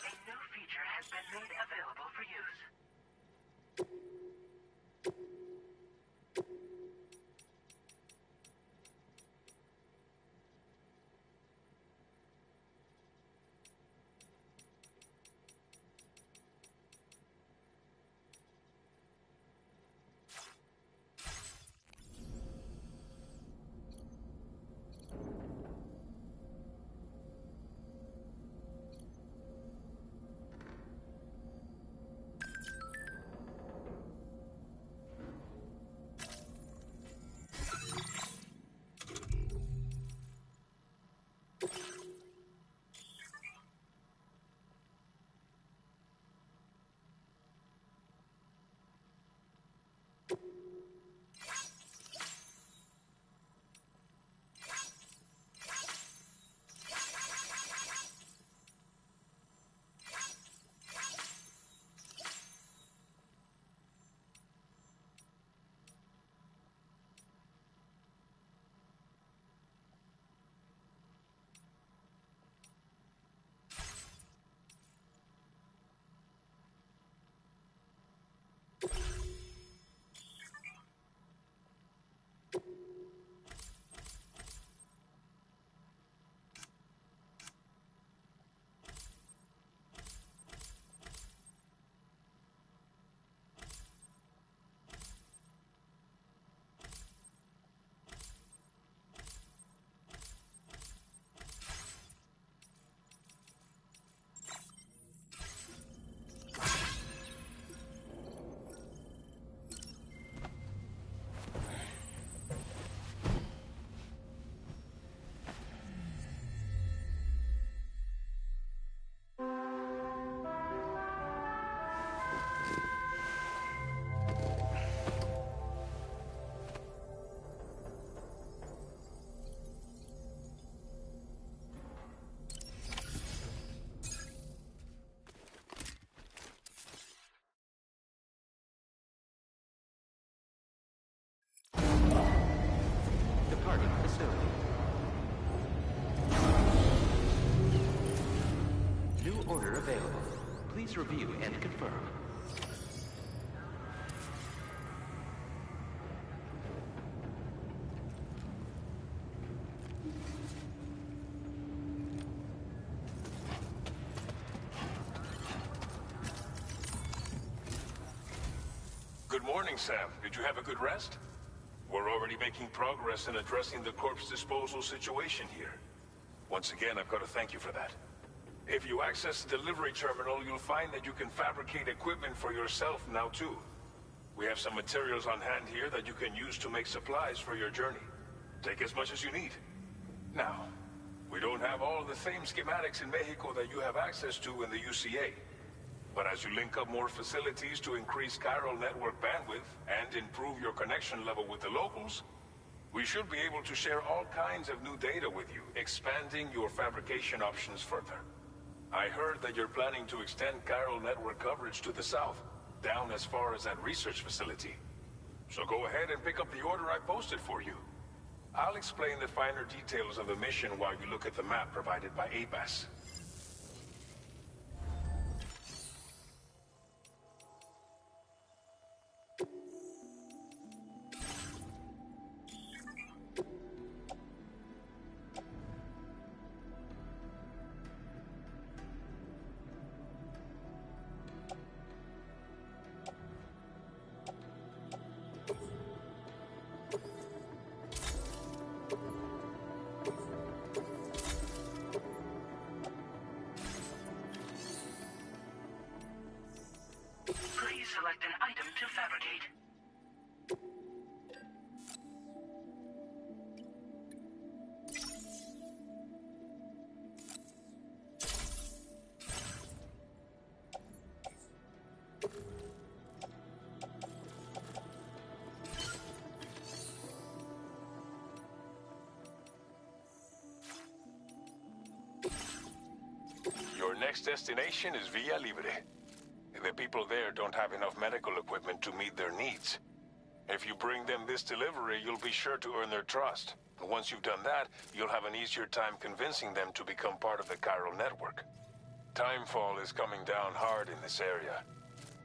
A new feature has been made available for use. Departing facility. New order available. Please review and confirm. Good morning, Sam. Did you have a good rest? We're already making progress in addressing the corpse disposal situation here. Once again, I've got to thank you for that. If you access the delivery terminal, you'll find that you can fabricate equipment for yourself now too. We have some materials on hand here that you can use to make supplies for your journey. Take as much as you need. Now, we don't have all the same schematics in Mexico that you have access to in the UCA. But as you link up more facilities to increase chiral network bandwidth and improve your connection level with the locals, we should be able to share all kinds of new data with you, expanding your fabrication options further. I heard that you're planning to extend chiral network coverage to the south, down as far as that research facility. So go ahead and pick up the order I posted for you. I'll explain the finer details of the mission while you look at the map provided by ABAS. Please select an item to fabricate. Your next destination is Villa Libre. The people there don't have enough medical equipment to meet their needs. If you bring them this delivery, you'll be sure to earn their trust. And once you've done that, you'll have an easier time convincing them to become part of the chiral network. Timefall is coming down hard in this area.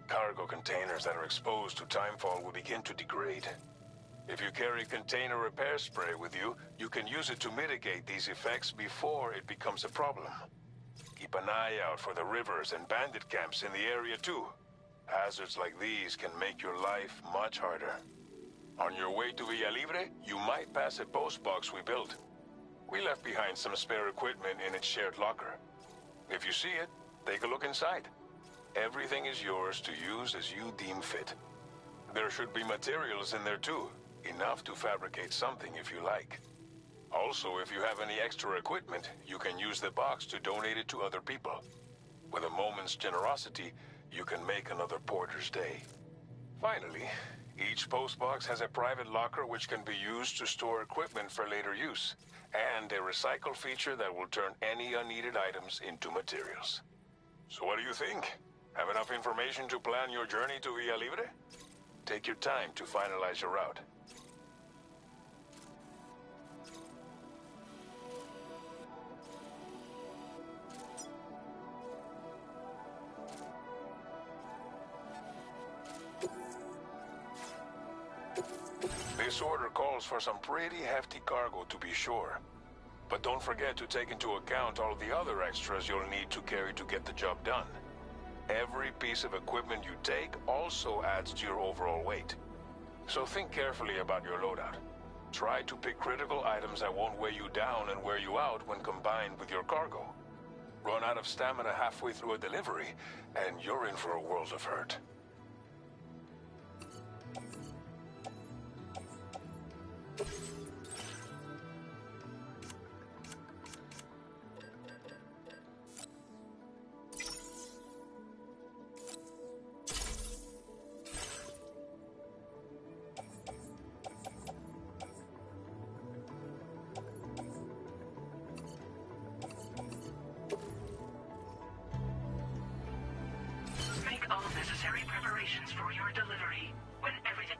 Cargo containers that are exposed to timefall will begin to degrade. If you carry container repair spray with you, you can use it to mitigate these effects before it becomes a problem. Keep an eye out for the rivers and bandit camps in the area too. Hazards like these can make your life much harder. On your way to Villa Libre, you might pass a post box we built. We left behind some spare equipment in its shared locker. If you see it, take a look inside. Everything is yours to use as you deem fit. There should be materials in there too, enough to fabricate something if you like. Also, if you have any extra equipment, you can use the box to donate it to other people. With a moment's generosity, you can make another porter's day. Finally, each postbox has a private locker which can be used to store equipment for later use, and a recycle feature that will turn any unneeded items into materials. So what do you think? Have enough information to plan your journey to Villa Libre? Take your time to finalize your route. This order calls for some pretty hefty cargo to be sure. But don't forget to take into account all the other extras you'll need to carry to get the job done. Every piece of equipment you take also adds to your overall weight. So think carefully about your loadout. Try to pick critical items that won't weigh you down and wear you out when combined with your cargo. Run out of stamina halfway through a delivery, and you're in for a world of hurt. Make all necessary preparations for your delivery. When everything...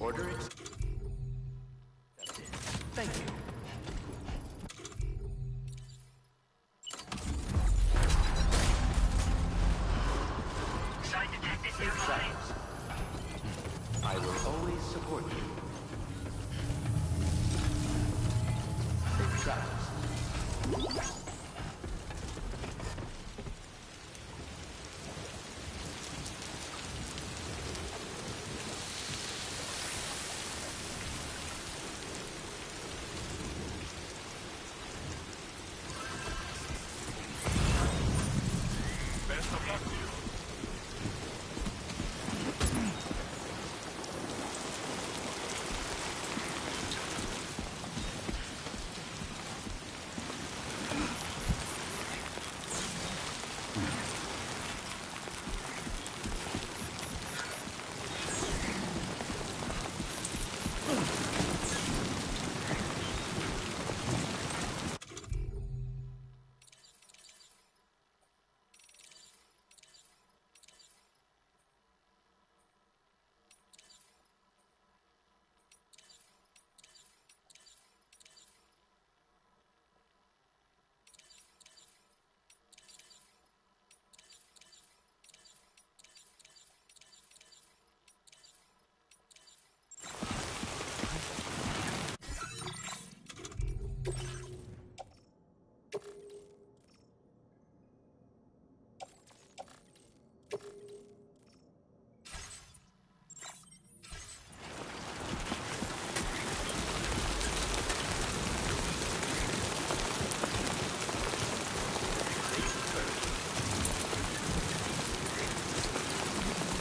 Ordering? Thank you. Site detected nearby. support you. Safe travels. Best of luck to you.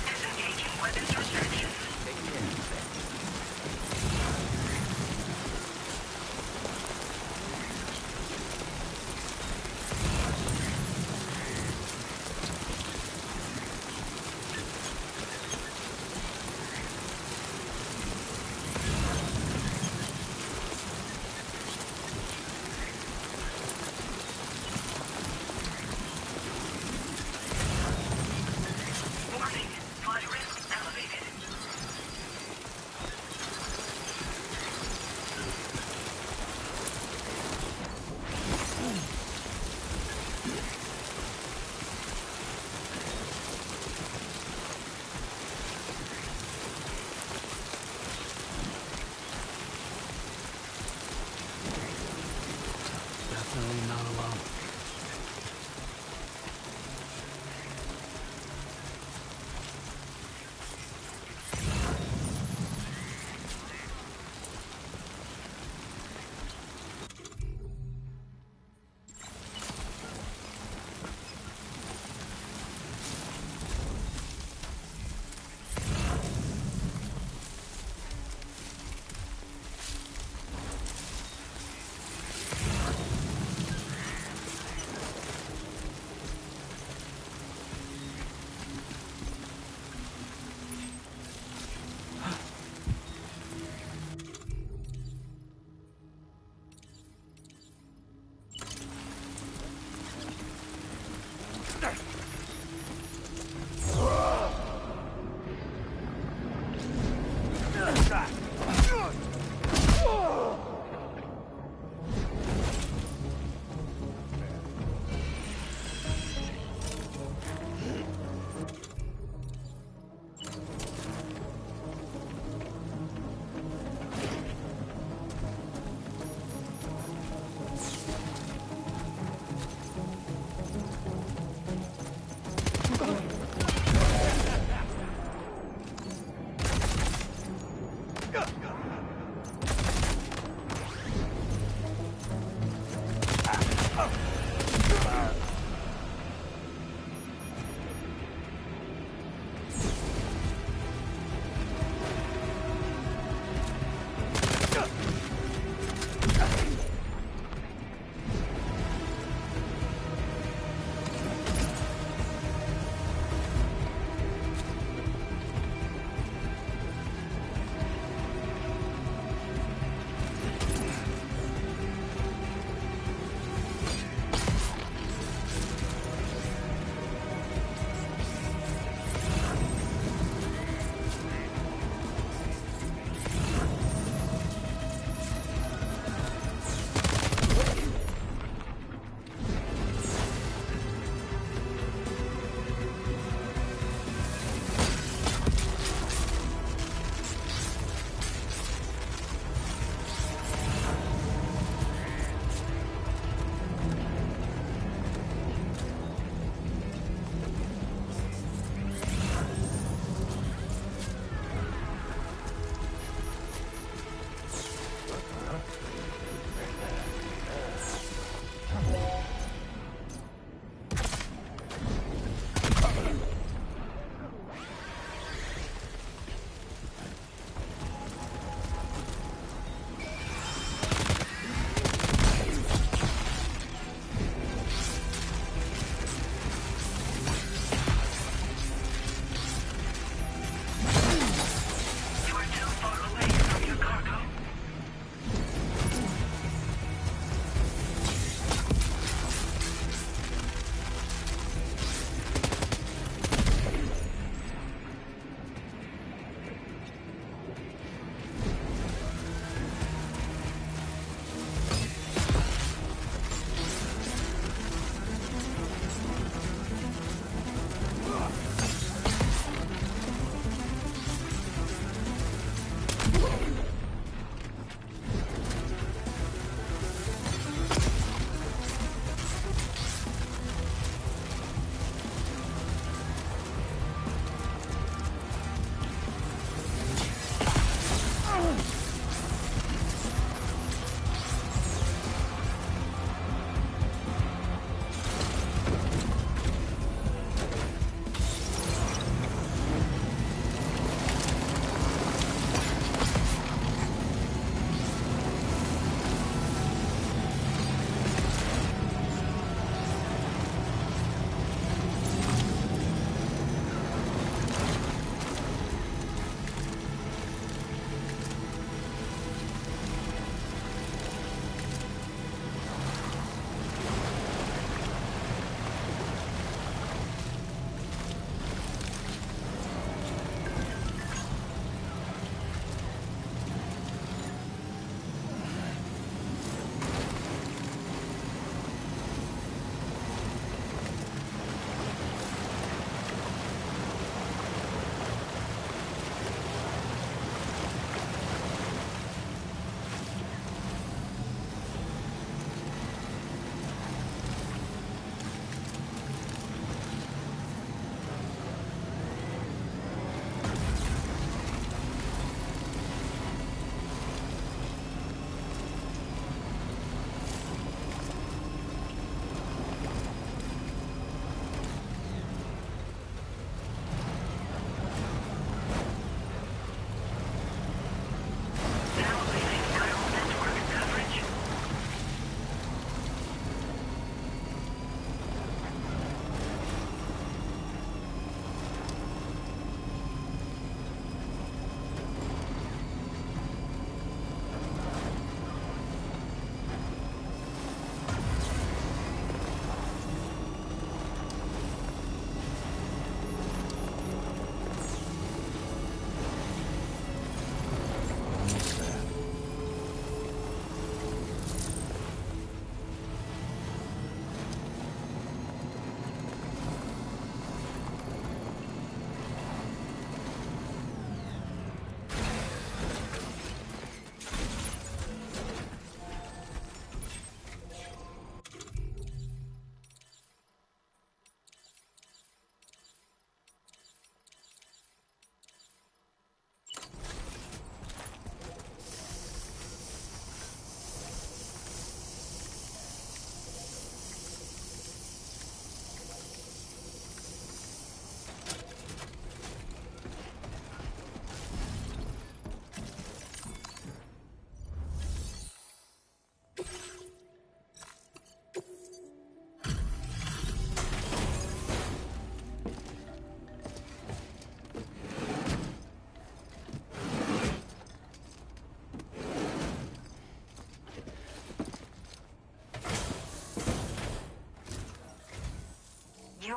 Disengaging weapons restriction. Take care. Warning. Flight risk elevated.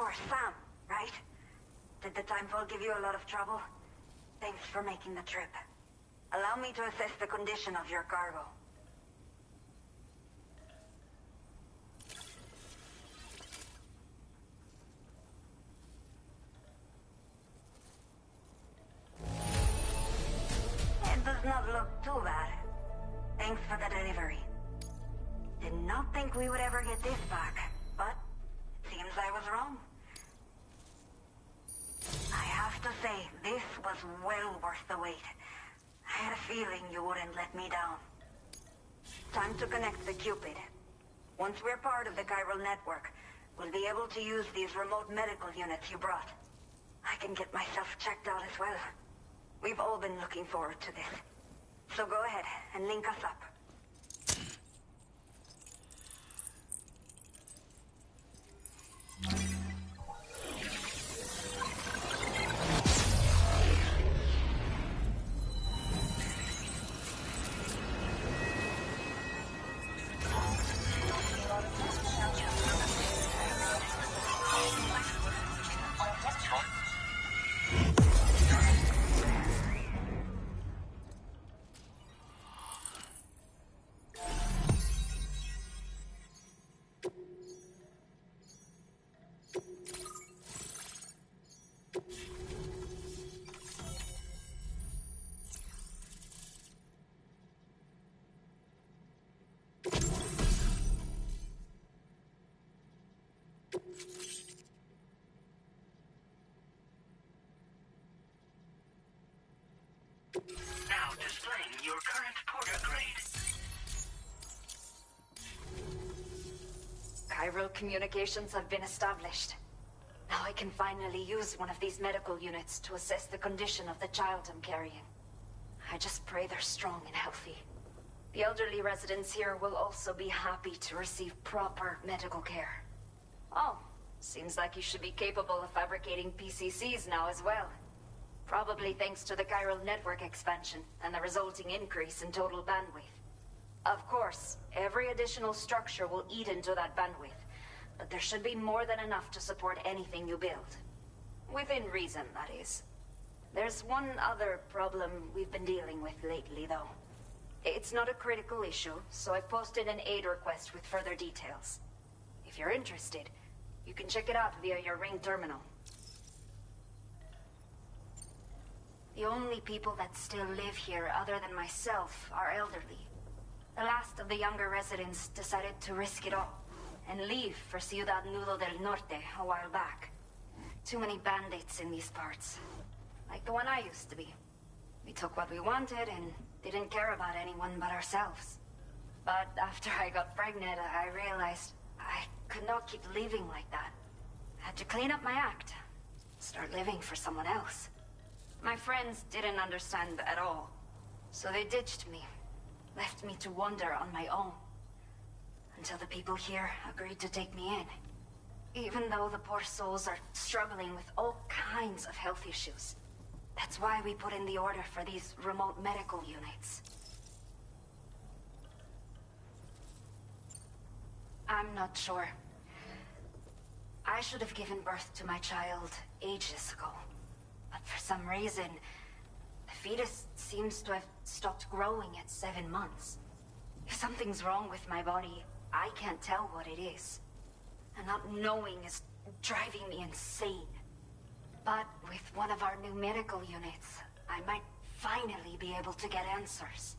You're Sam, right? Did the Timefall give you a lot of trouble? Thanks for making the trip. Allow me to assess the condition of your cargo. It does not look too bad. Thanks for the delivery. Did not think we would ever get this back, but it seems I was wrong. I have to say, this was well worth the wait. I had a feeling you wouldn't let me down. Time to connect the Cupid. Once we're part of the chiral network, we'll be able to use these remote medical units you brought. I can get myself checked out as well. We've all been looking forward to this. So go ahead and link us up. Now displaying your current porter grade. Chiral communications have been established. Now I can finally use one of these medical units to assess the condition of the child I'm carrying. I just pray they're strong and healthy. The elderly residents here will also be happy to receive proper medical care. Oh, seems like you should be capable of fabricating PCCs now as well. Probably thanks to the chiral network expansion and the resulting increase in total bandwidth. Of course, every additional structure will eat into that bandwidth, but there should be more than enough to support anything you build. Within reason, that is. There's one other problem we've been dealing with lately, though. It's not a critical issue, so I've posted an aid request with further details. If you're interested, you can check it out via your ring terminal. The only people that still live here other than myself are elderly. The last of the younger residents decided to risk it all and leave for Ciudad Nudo del Norte a while back. Too many bandits in these parts. Like the one I used to be. We took what we wanted and didn't care about anyone but ourselves. But after I got pregnant, I realized I could not keep living like that. I had to clean up my act. Start living for someone else. My friends didn't understand at all, so they ditched me, left me to wander on my own, until the people here agreed to take me in. Even though the poor souls are struggling with all kinds of health issues. That's why we put in the order for these remote medical units. I'm not sure. I should have given birth to my child ages ago. But for some reason, the fetus seems to have stopped growing at 7 months. If something's wrong with my body, I can't tell what it is. And not knowing is driving me insane. But with one of our new medical units, I might finally be able to get answers.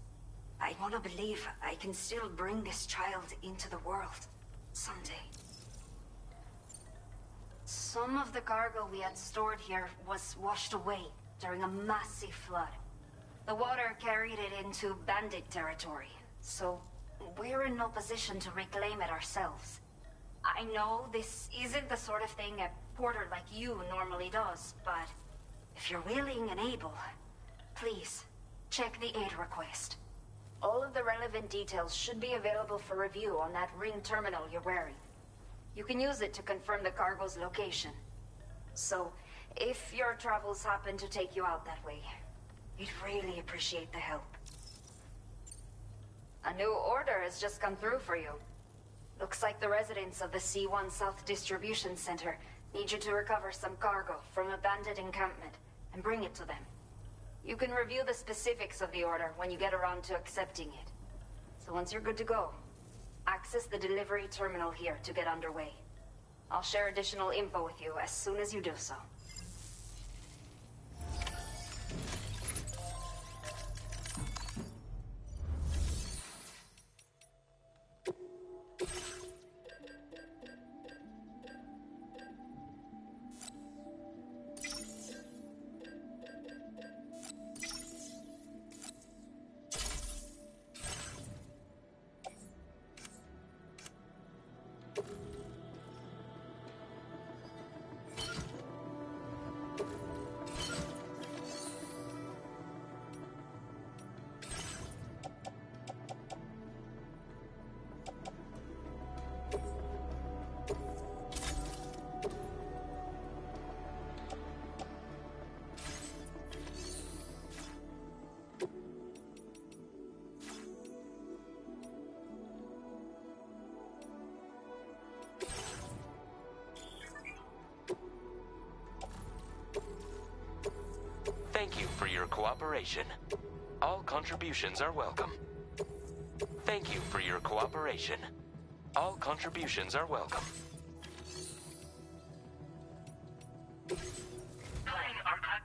I want to believe I can still bring this child into the world someday. Some of the cargo we had stored here was washed away during a massive flood. The water carried it into bandit territory, so we're in no position to reclaim it ourselves. I know this isn't the sort of thing a porter like you normally does, but if you're willing and able, please check the aid request. All of the relevant details should be available for review on that ring terminal you're wearing. You can use it to confirm the cargo's location. So, if your travels happen to take you out that way, we'd really appreciate the help. A new order has just come through for you. Looks like the residents of the C1 South Distribution Center Need you to recover some cargo from a bandit encampment and bring it to them. You can review the specifics of the order when you get around to accepting it. So once you're good to go, access the delivery terminal here to get underway. I'll share additional info with you as soon as you do so. Thank you for your cooperation. All contributions are welcome. Thank you for your cooperation. All contributions are welcome. Playing archive.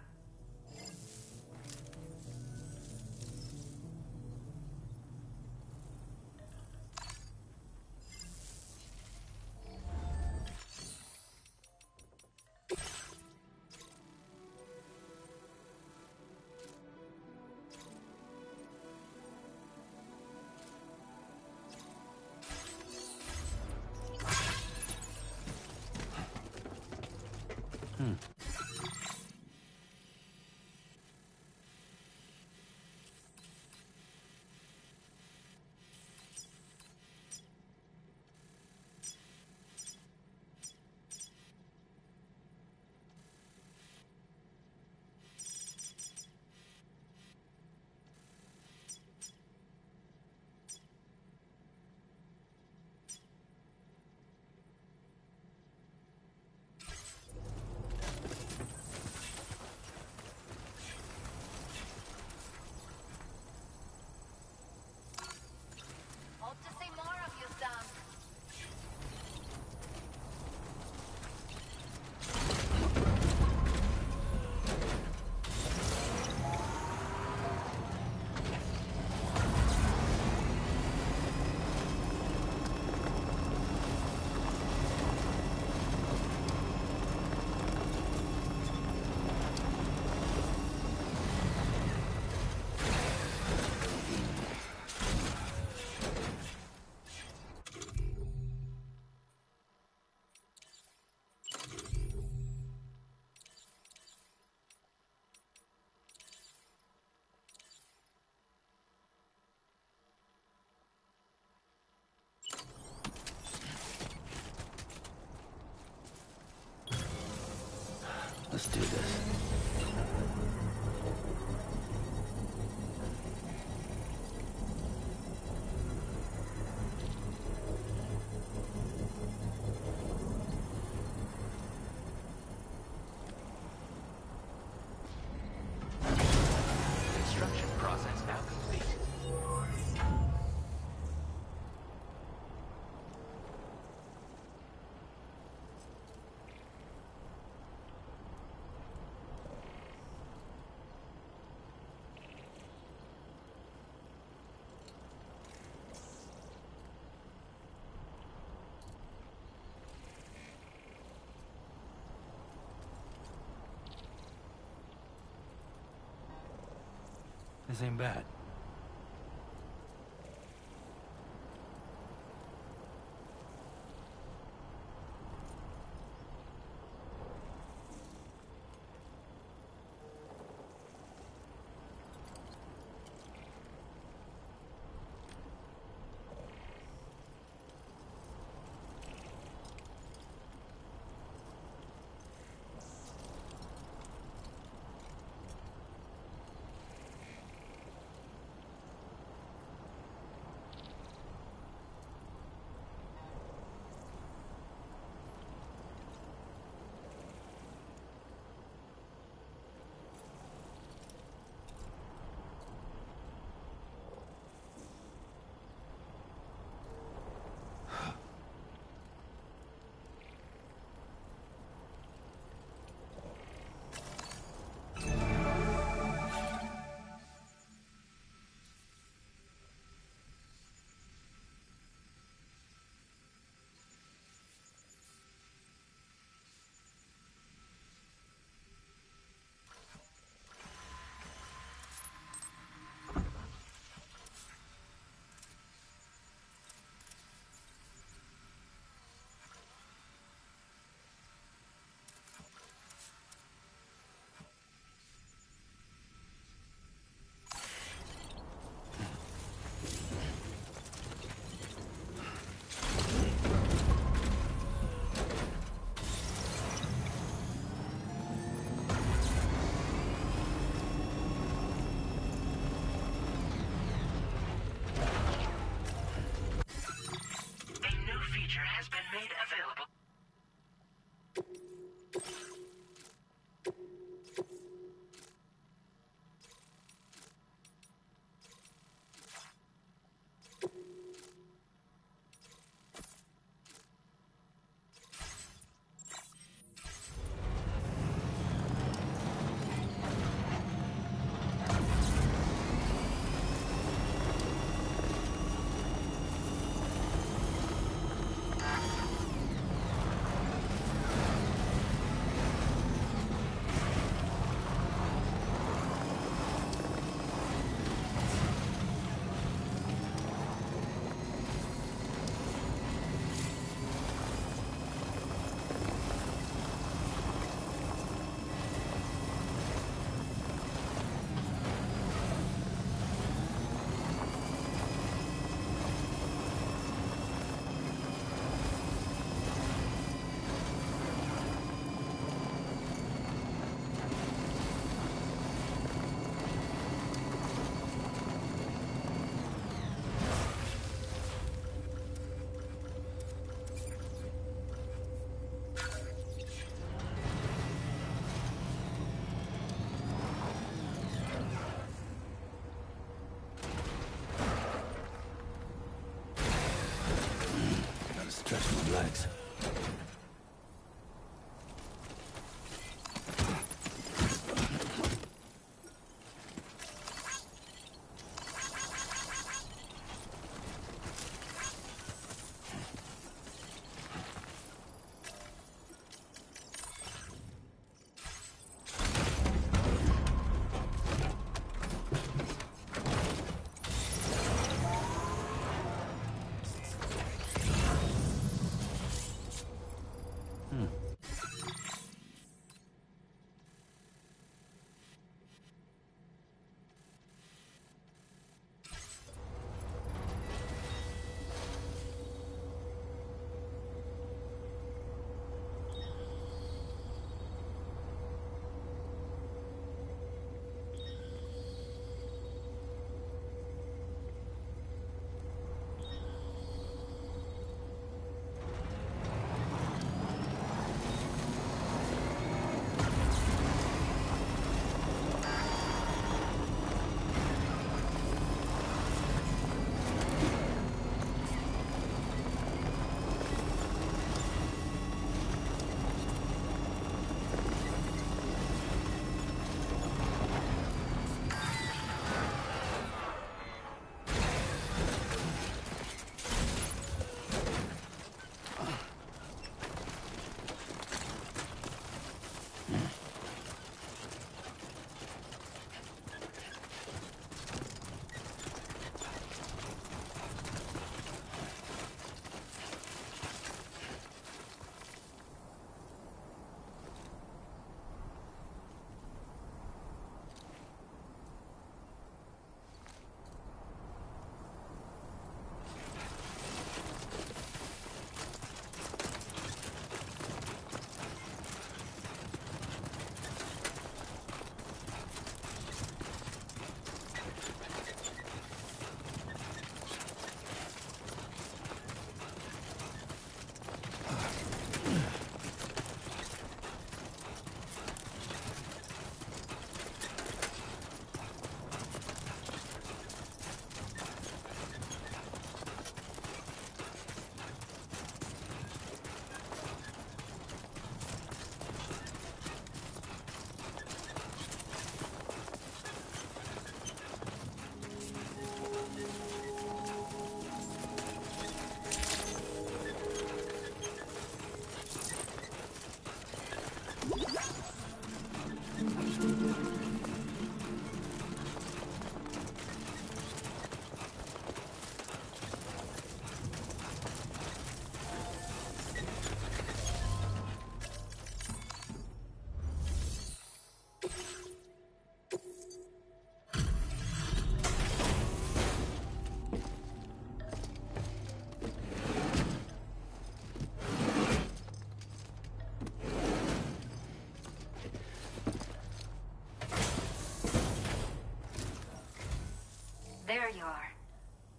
Hope to see more of you, Sam. Let's do this. Construction process now complete. This ain't bad.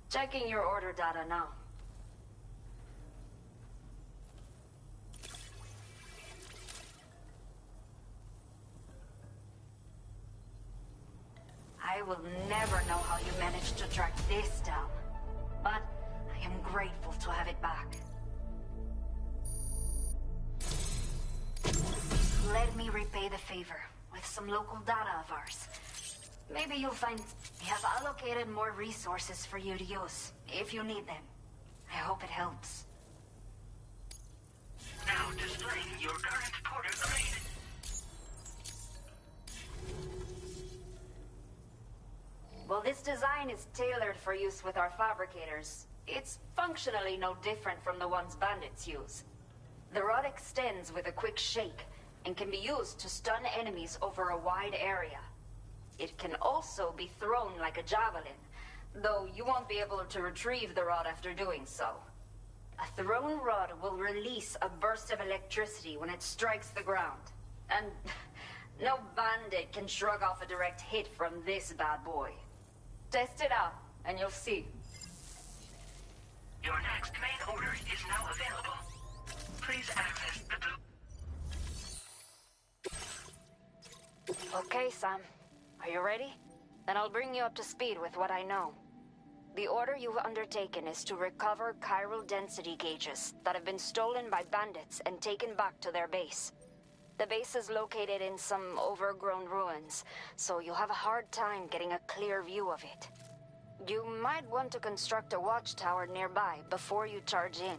Checking your order data now. I will never know how you managed to track this down, but I am grateful to have it back. Let me repay the favor with some local data of ours. Maybe you'll find we have allocated more resources for you to use, if you need them. I hope it helps. Now displaying your current porter grade. Well, this design is tailored for use with our fabricators. It's functionally no different from the ones bandits use. The rod extends with a quick shake and can be used to stun enemies over a wide area. It can also be thrown like a javelin, though you won't be able to retrieve the rod after doing so. A thrown rod will release a burst of electricity when it strikes the ground. And no bandit can shrug off a direct hit from this bad boy. Test it out, and you'll see. Your next main order is now available. Please access the blue. Okay, Sam. Are you ready? Then I'll bring you up to speed with what I know. The order you've undertaken is to recover chiral density gauges that have been stolen by bandits and taken back to their base. The base is located in some overgrown ruins, so you'll have a hard time getting a clear view of it. You might want to construct a watchtower nearby before you charge in.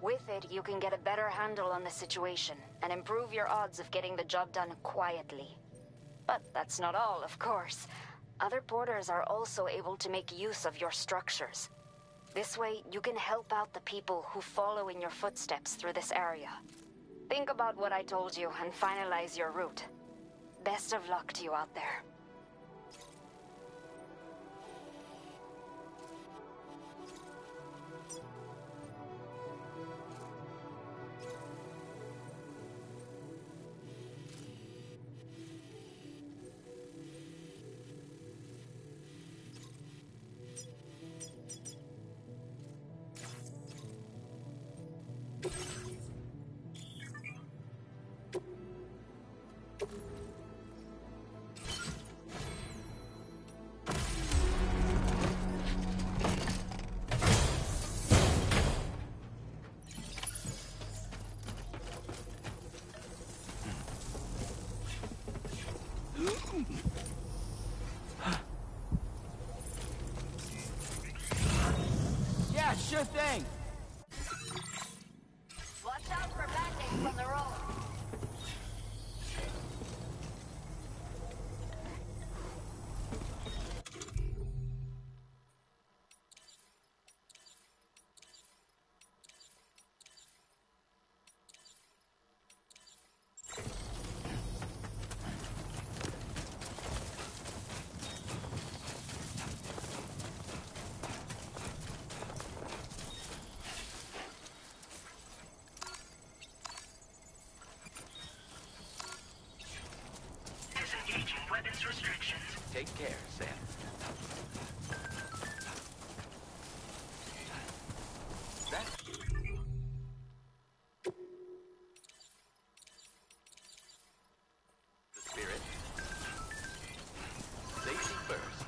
With it, you can get a better handle on the situation and improve your odds of getting the job done quietly. But that's not all, of course. Other porters are also able to make use of your structures. This way, you can help out the people who follow in your footsteps through this area. Think about what I told you and finalize your route. Best of luck to you out there. Yeah, sure thing. Watch out for bandits on the road. Disengaging weapons restrictions. Take care, Sam. That... The spirit. Safety first.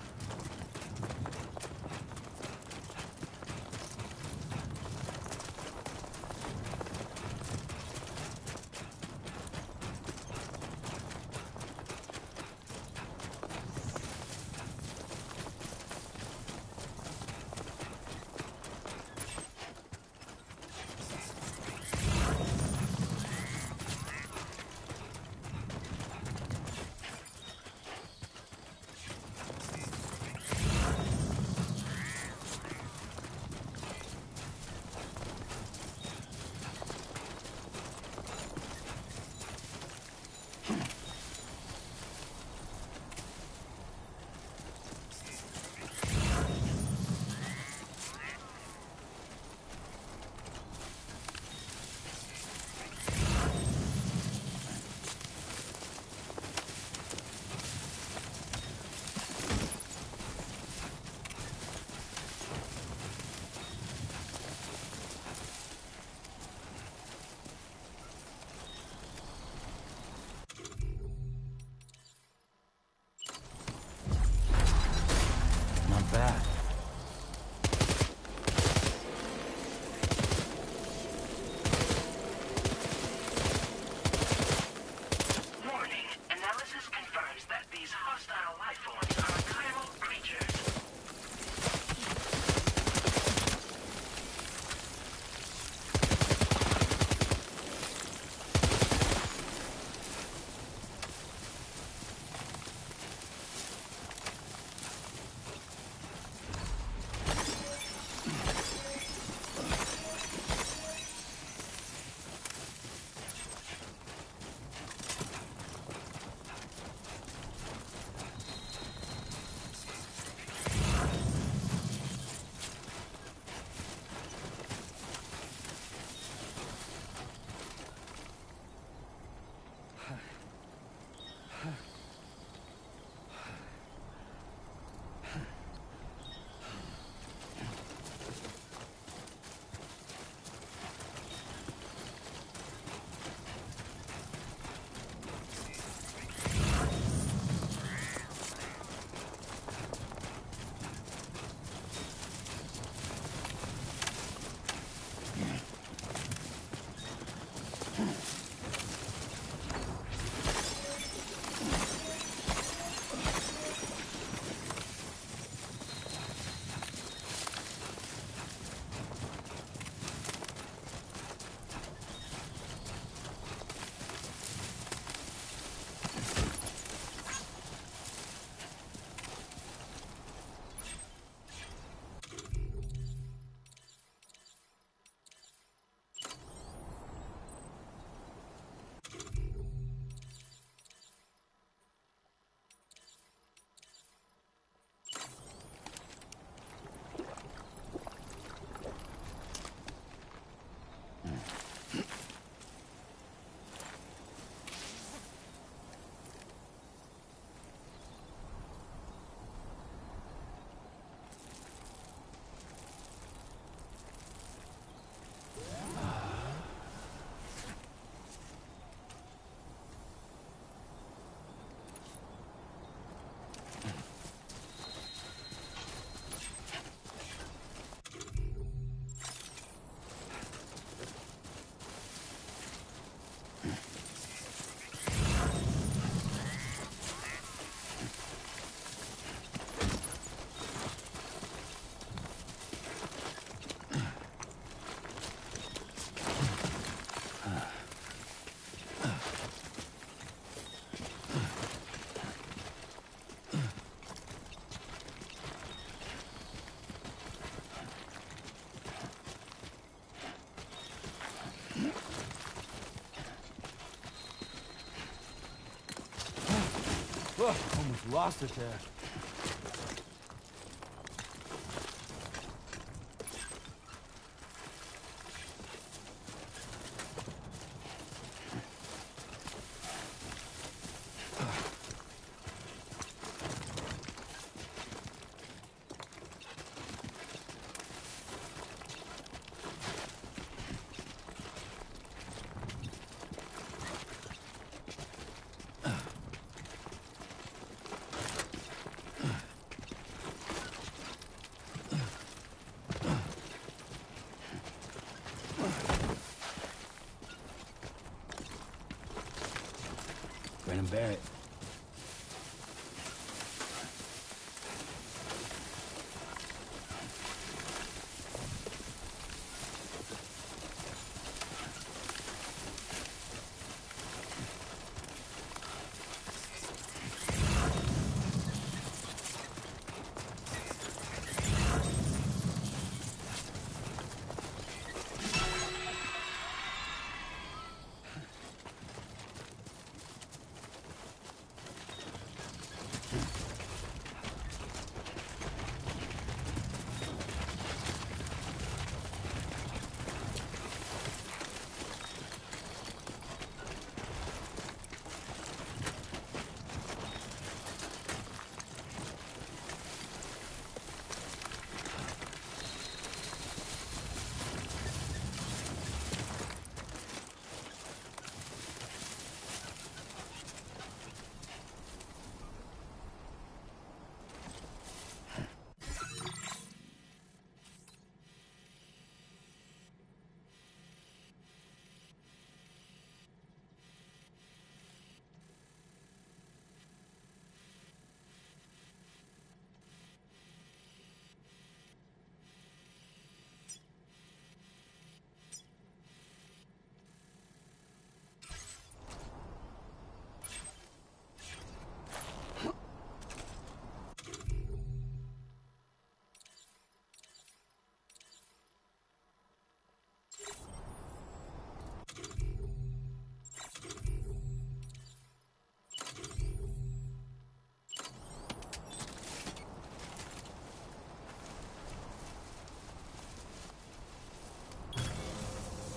bad. Warning. Analysis confirms that these hostile life forms are chiral creatures. Almost lost it there. Brandon Barrett.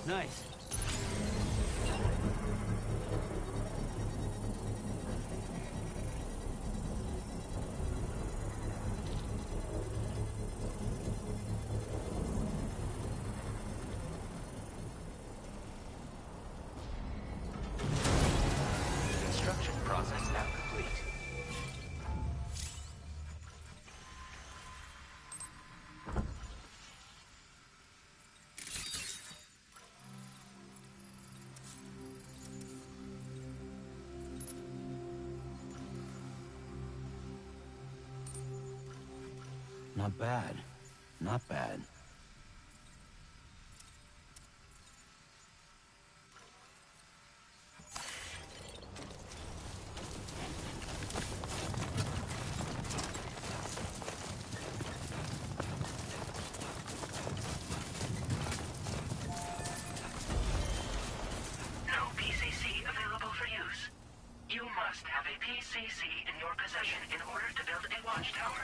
Nice. Construction process now complete. Not bad. Not bad. No PCC available for use. You must have a PCC in your possession in order to build a watchtower.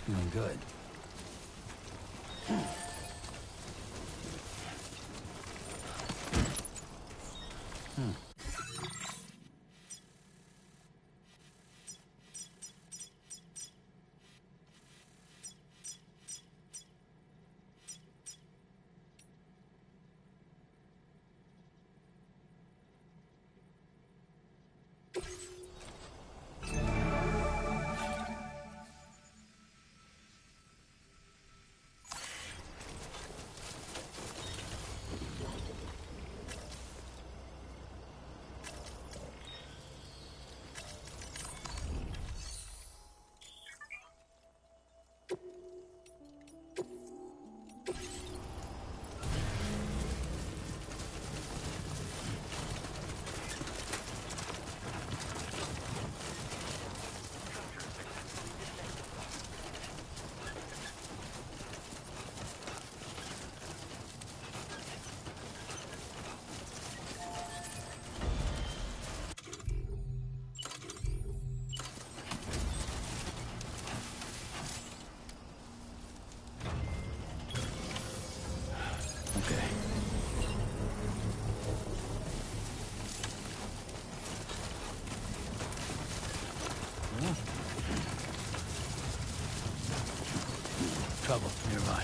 Feeling good. Okay. Trouble nearby.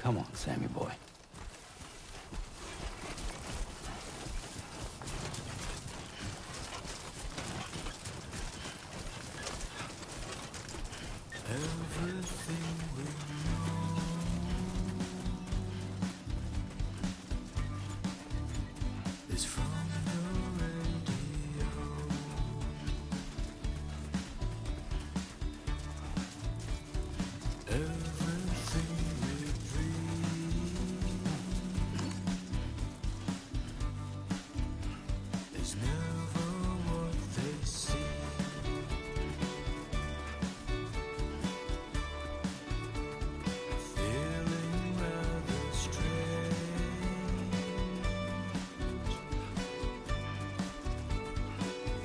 Come on, Sammy boy. Everything we know is from the radio. Everything we dream is never what they see. Feeling rather strange,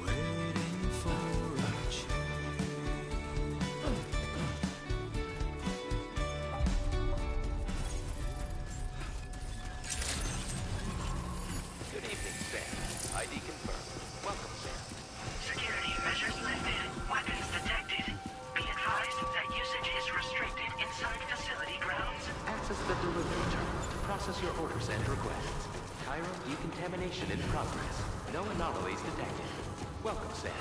waiting for a change. Good evening, Sam. ID confirmed. Welcome, Sam. Security measures lifted. Weapons detected. Be advised that usage is restricted inside facility grounds. Access the delivery terminal to process your orders and requests. Cairo decontamination in progress. No anomalies detected. Welcome, Sam.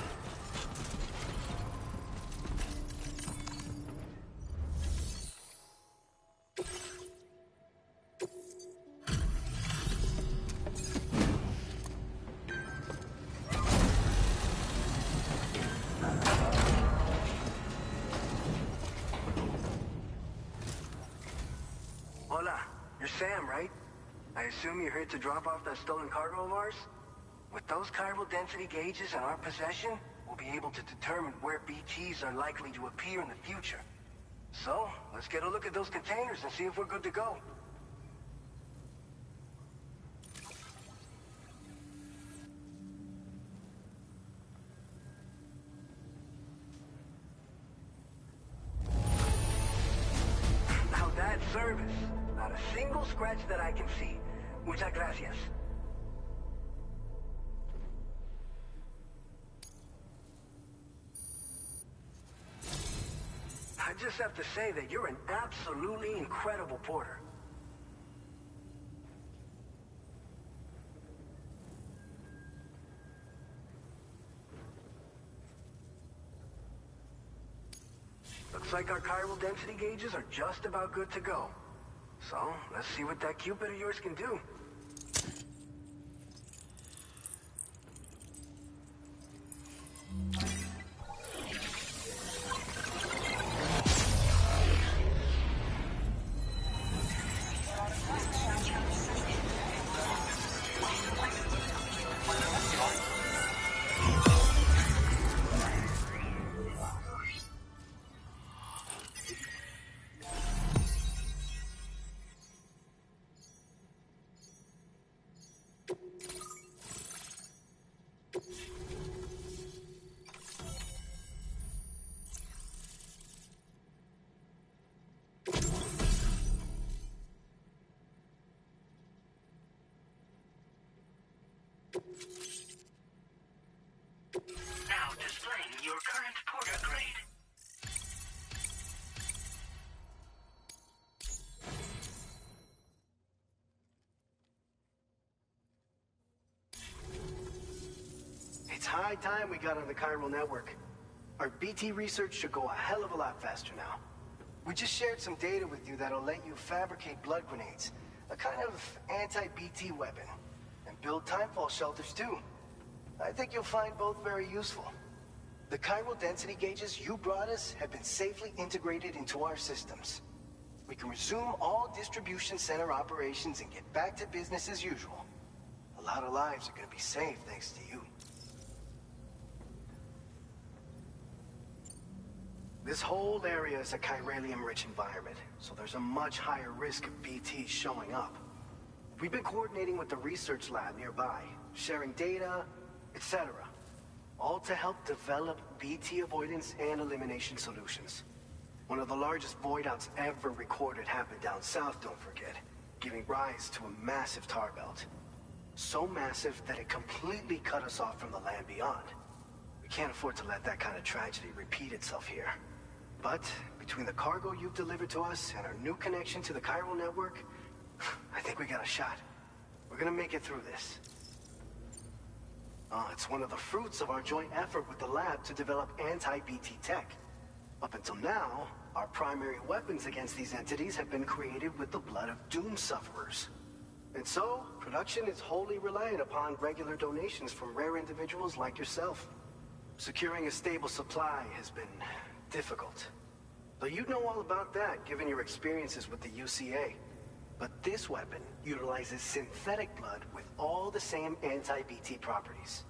Hola, you're Sam, right? I assume you're here to drop off that stolen cargo of ours? With those chiral density gauges in our possession, we'll be able to determine where BTs are likely to appear in the future. So, let's get a look at those containers and see if we're good to go. Now that's service. Not a single scratch that I can see. Muchas gracias. I just have to say that you're an absolutely incredible porter. Looks like our chiral density gauges are just about good to go. So, let's see what that Cupid of yours can do. Now displaying your current porter grade. It's high time we got on the chiral network. Our BT research should go a hell of a lot faster now. We just shared some data with you that'll let you fabricate blood grenades, a kind of anti-BT weapon, and build timefall shelters too. I think you'll find both very useful. The chiral density gauges you brought us have been safely integrated into our systems. We can resume all distribution center operations and get back to business as usual. A lot of lives are gonna be saved thanks to you. This whole area is a chiralium-rich environment, so there's a much higher risk of BTs showing up. We've been coordinating with the research lab nearby, sharing data, etc. All to help develop BT avoidance and elimination solutions. One of the largest void outs ever recorded happened down south, don't forget, giving rise to a massive tar belt. So massive that it completely cut us off from the land beyond. We can't afford to let that kind of tragedy repeat itself here. But between the cargo you've delivered to us and our new connection to the chiral network, I think we got a shot. We're gonna make it through this. It's one of the fruits of our joint effort with the lab to develop anti-BT tech. Up until now, our primary weapons against these entities have been created with the blood of doom sufferers. And so, production is wholly reliant upon regular donations from rare individuals like yourself. Securing a stable supply has been difficult. Though you'd know all about that, given your experiences with the UCA. But this weapon utilizes synthetic blood with all the same anti-BT properties.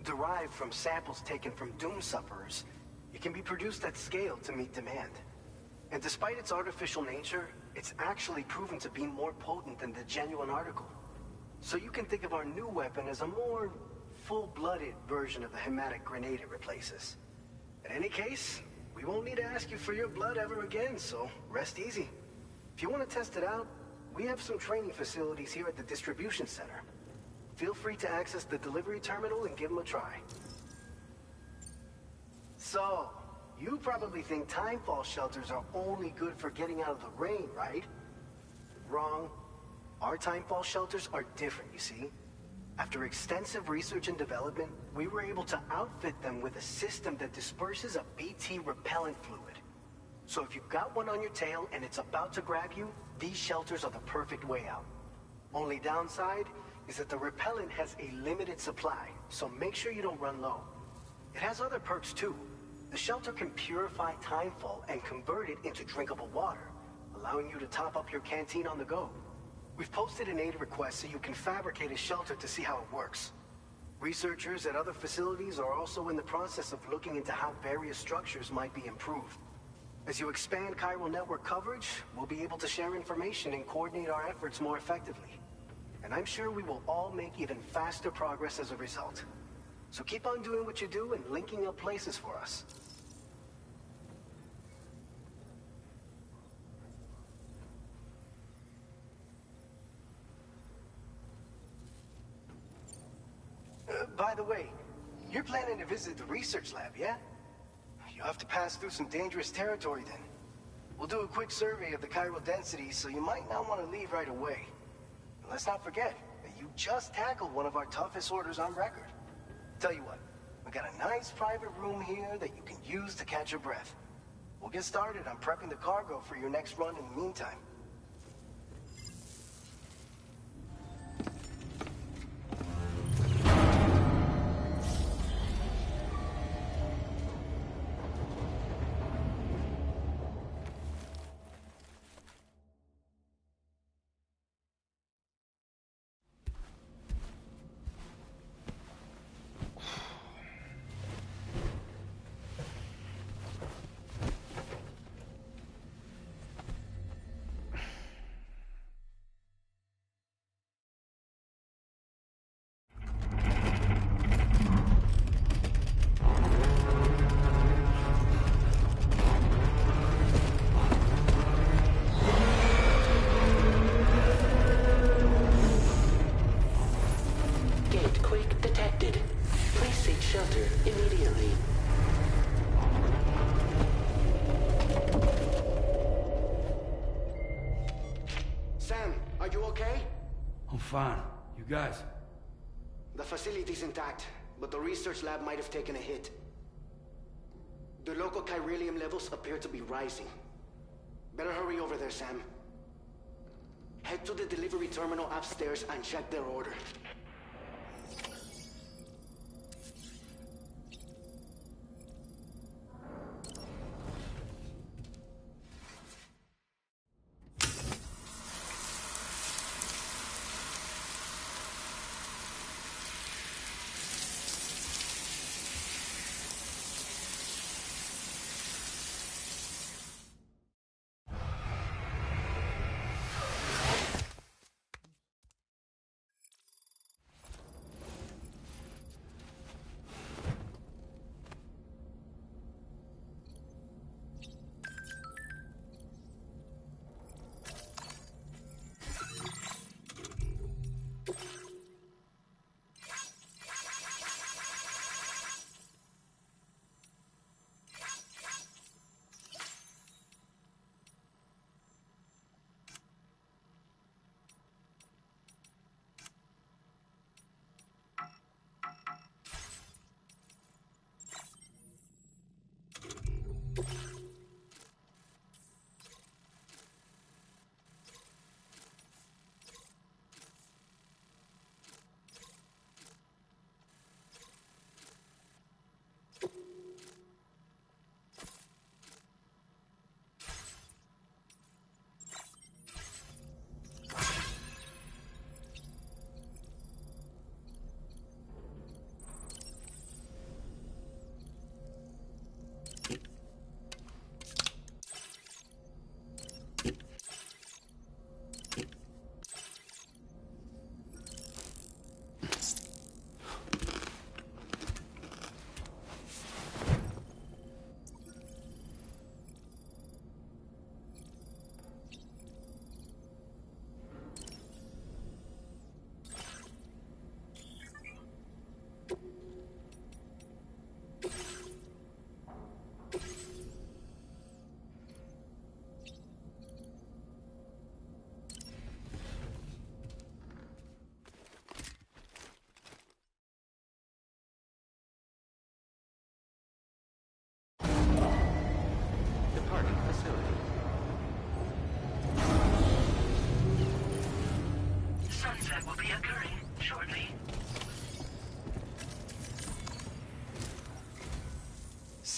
Derived from samples taken from doom sufferers, it can be produced at scale to meet demand. And despite its artificial nature, it's actually proven to be more potent than the genuine article. So you can think of our new weapon as a more full-blooded version of the hematic grenade it replaces. In any case, we won't need to ask you for your blood ever again, so rest easy. If you want to test it out, we have some training facilities here at the distribution center. Feel free to access the delivery terminal and give them a try. So, you probably think timefall shelters are only good for getting out of the rain, right? Wrong. Our timefall shelters are different, you see. After extensive research and development, we were able to outfit them with a system that disperses a BT repellent fluid. So if you've got one on your tail and it's about to grab you, these shelters are the perfect way out. Only downside is that the repellent has a limited supply, so make sure you don't run low. It has other perks too. The shelter can purify timefall and convert it into drinkable water, allowing you to top up your canteen on the go. We've posted an aid request so you can fabricate a shelter to see how it works. Researchers at other facilities are also in the process of looking into how various structures might be improved. As you expand chiral network coverage, we'll be able to share information and coordinate our efforts more effectively. And I'm sure we will all make even faster progress as a result. So keep on doing what you do and linking up places for us. By the way, you're planning to visit the research lab, yeah? You'll have to pass through some dangerous territory then. We'll do a quick survey of the chiral density, so you might not want to leave right away. And let's not forget that you just tackled one of our toughest orders on record. Tell you what, we got a nice private room here that you can use to catch your breath. We'll get started on prepping the cargo for your next run in the meantime. Fine. You guys? The facility's intact, but the research lab might have taken a hit. The local chiralium levels appear to be rising. Better hurry over there, Sam. Head to the delivery terminal upstairs and check their order.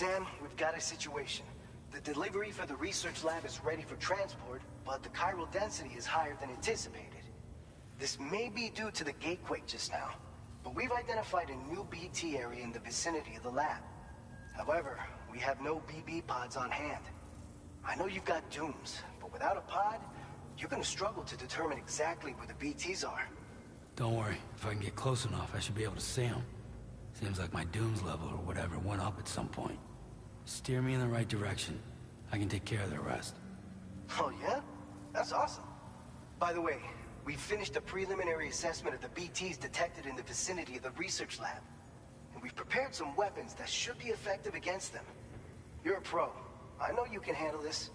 Sam, we've got a situation. The delivery for the research lab is ready for transport, but the chiral density is higher than anticipated. This may be due to the gatequake just now, but we've identified a new BT area in the vicinity of the lab. However, we have no BB pods on hand. I know you've got dooms, but without a pod, you're gonna struggle to determine exactly where the BTs are. Don't worry. If I can get close enough, I should be able to see them. Seems like my dooms level or whatever went up at some point. Steer me in the right direction. I can take care of the rest. Oh yeah? That's awesome. By the way, we finished a preliminary assessment of the BTs detected in the vicinity of the research lab. And we've prepared some weapons that should be effective against them. You're a pro. I know you can handle this.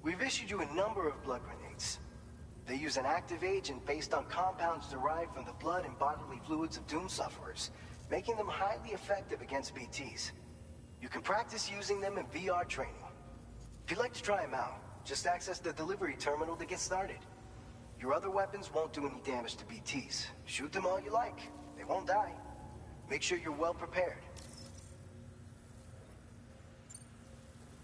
We've issued you a number of blood grenades. They use an active agent based on compounds derived from the blood and bodily fluids of Doom sufferers, making them highly effective against BTs. You can practice using them in VR training. If you'd like to try them out, just access the delivery terminal to get started. Your other weapons won't do any damage to BTs. Shoot them all you like. They won't die. Make sure you're well prepared.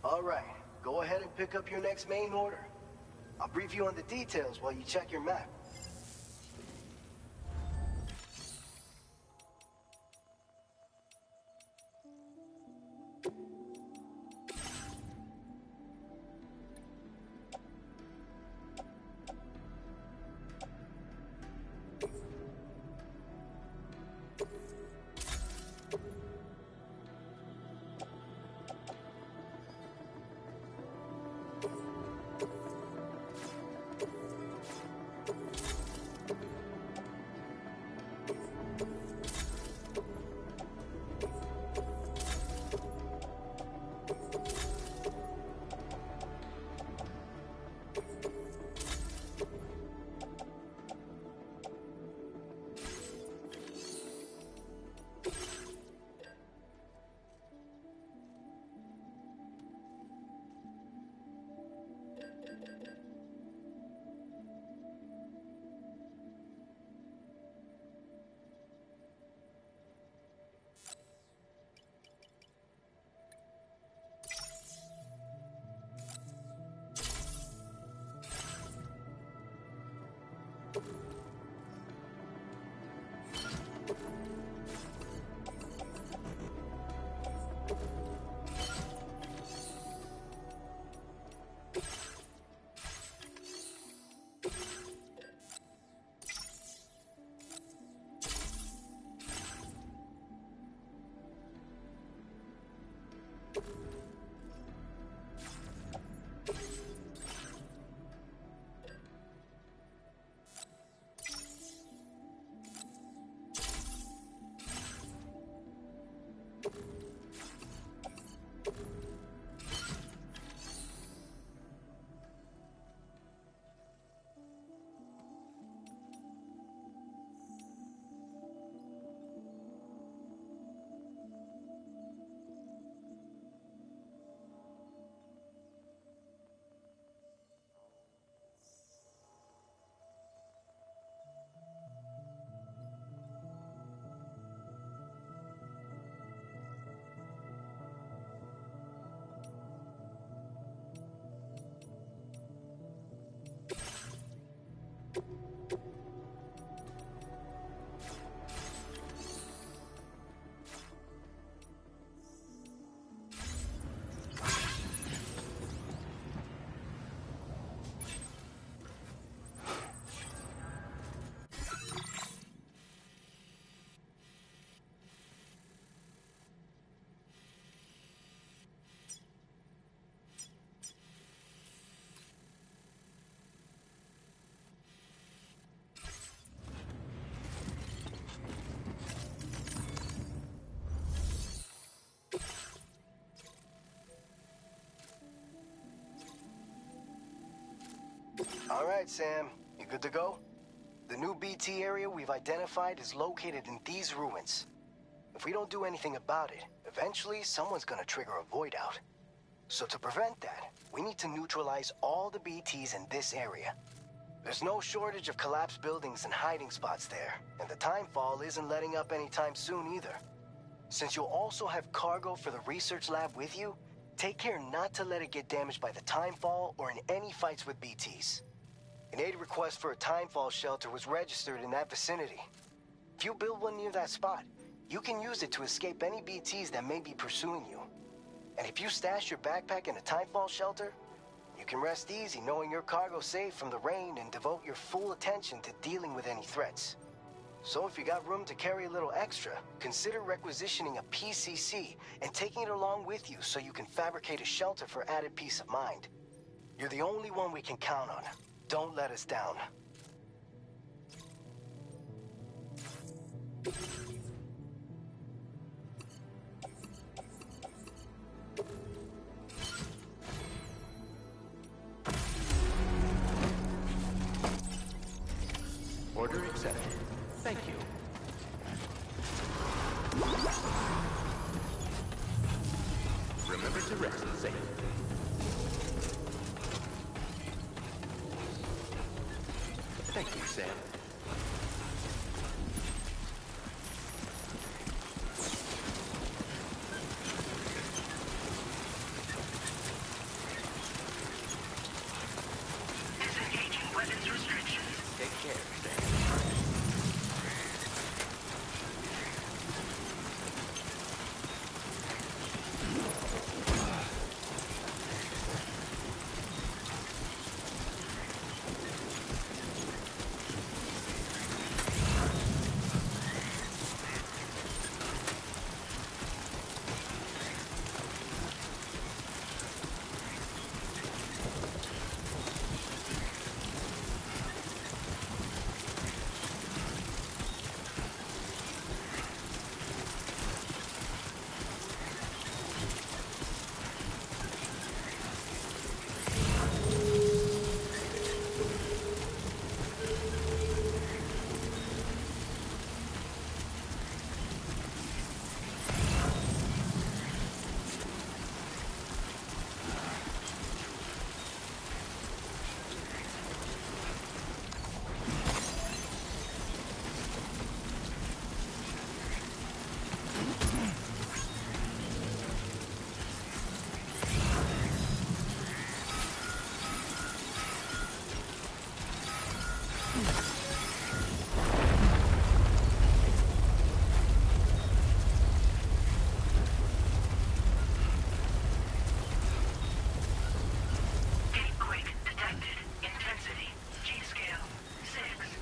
All right, go ahead and pick up your next main order. I'll brief you on the details while you check your map. All right, Sam. You good to go? The new BT area we've identified is located in these ruins. If we don't do anything about it, eventually someone's gonna trigger a void out. So to prevent that, we need to neutralize all the BTs in this area. There's no shortage of collapsed buildings and hiding spots there, and the timefall isn't letting up anytime soon either. Since you'll also have cargo for the research lab with you, take care not to let it get damaged by the timefall or in any fights with BTs. An aid request for a timefall shelter was registered in that vicinity. If you build one near that spot, you can use it to escape any BTs that may be pursuing you. And if you stash your backpack in a timefall shelter, you can rest easy knowing your cargo's safe from the rain and devote your full attention to dealing with any threats. So if you got room to carry a little extra, consider requisitioning a PCC and taking it along with you so you can fabricate a shelter for added peace of mind. You're the only one we can count on. Don't let us down. Order accepted. Thank you. Remember to rest safe. Thank you, Sam. Disengaging weapons restrictions. Take care, Sam. Gatequake detected. Intensity. G-scale. 6.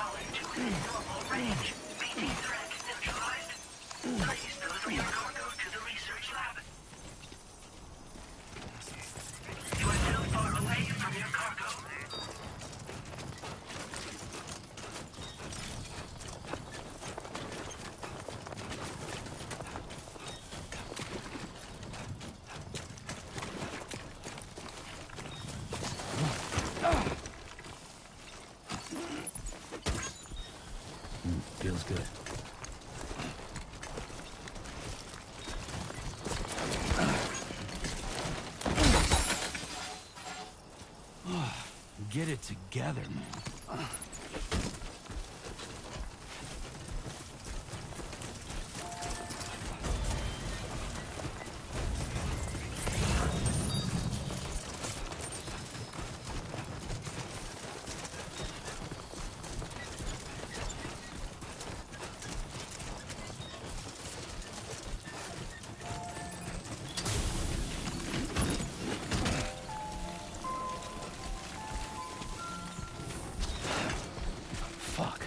falling to within normal range. BT threat neutralized. Please deliver your cargo to the research lab. You are too far away from your cargo. Feels good. Get it together, man. Fuck.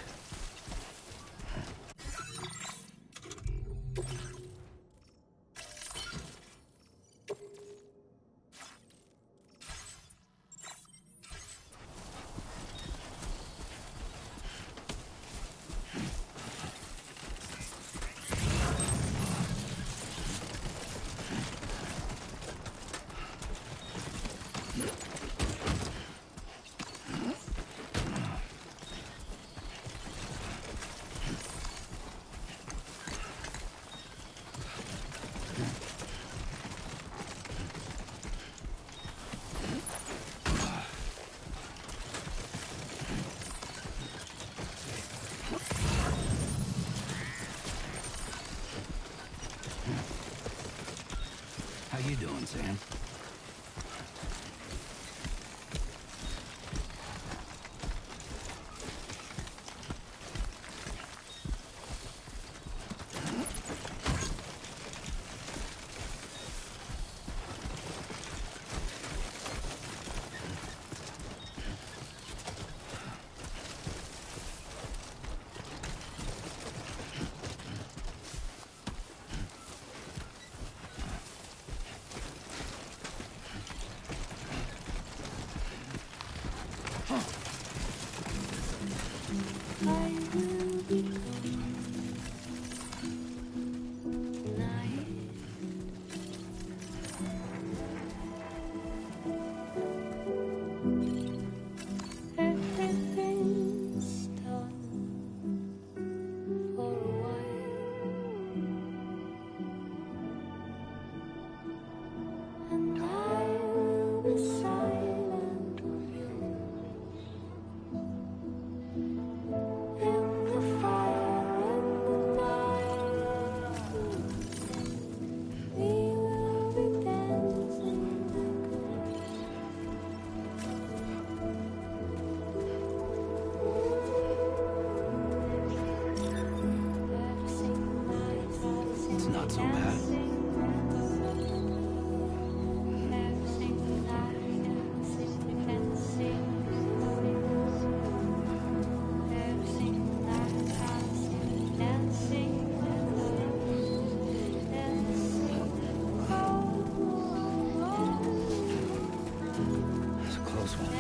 How you doing, Sam? Not so bad. It's a close one.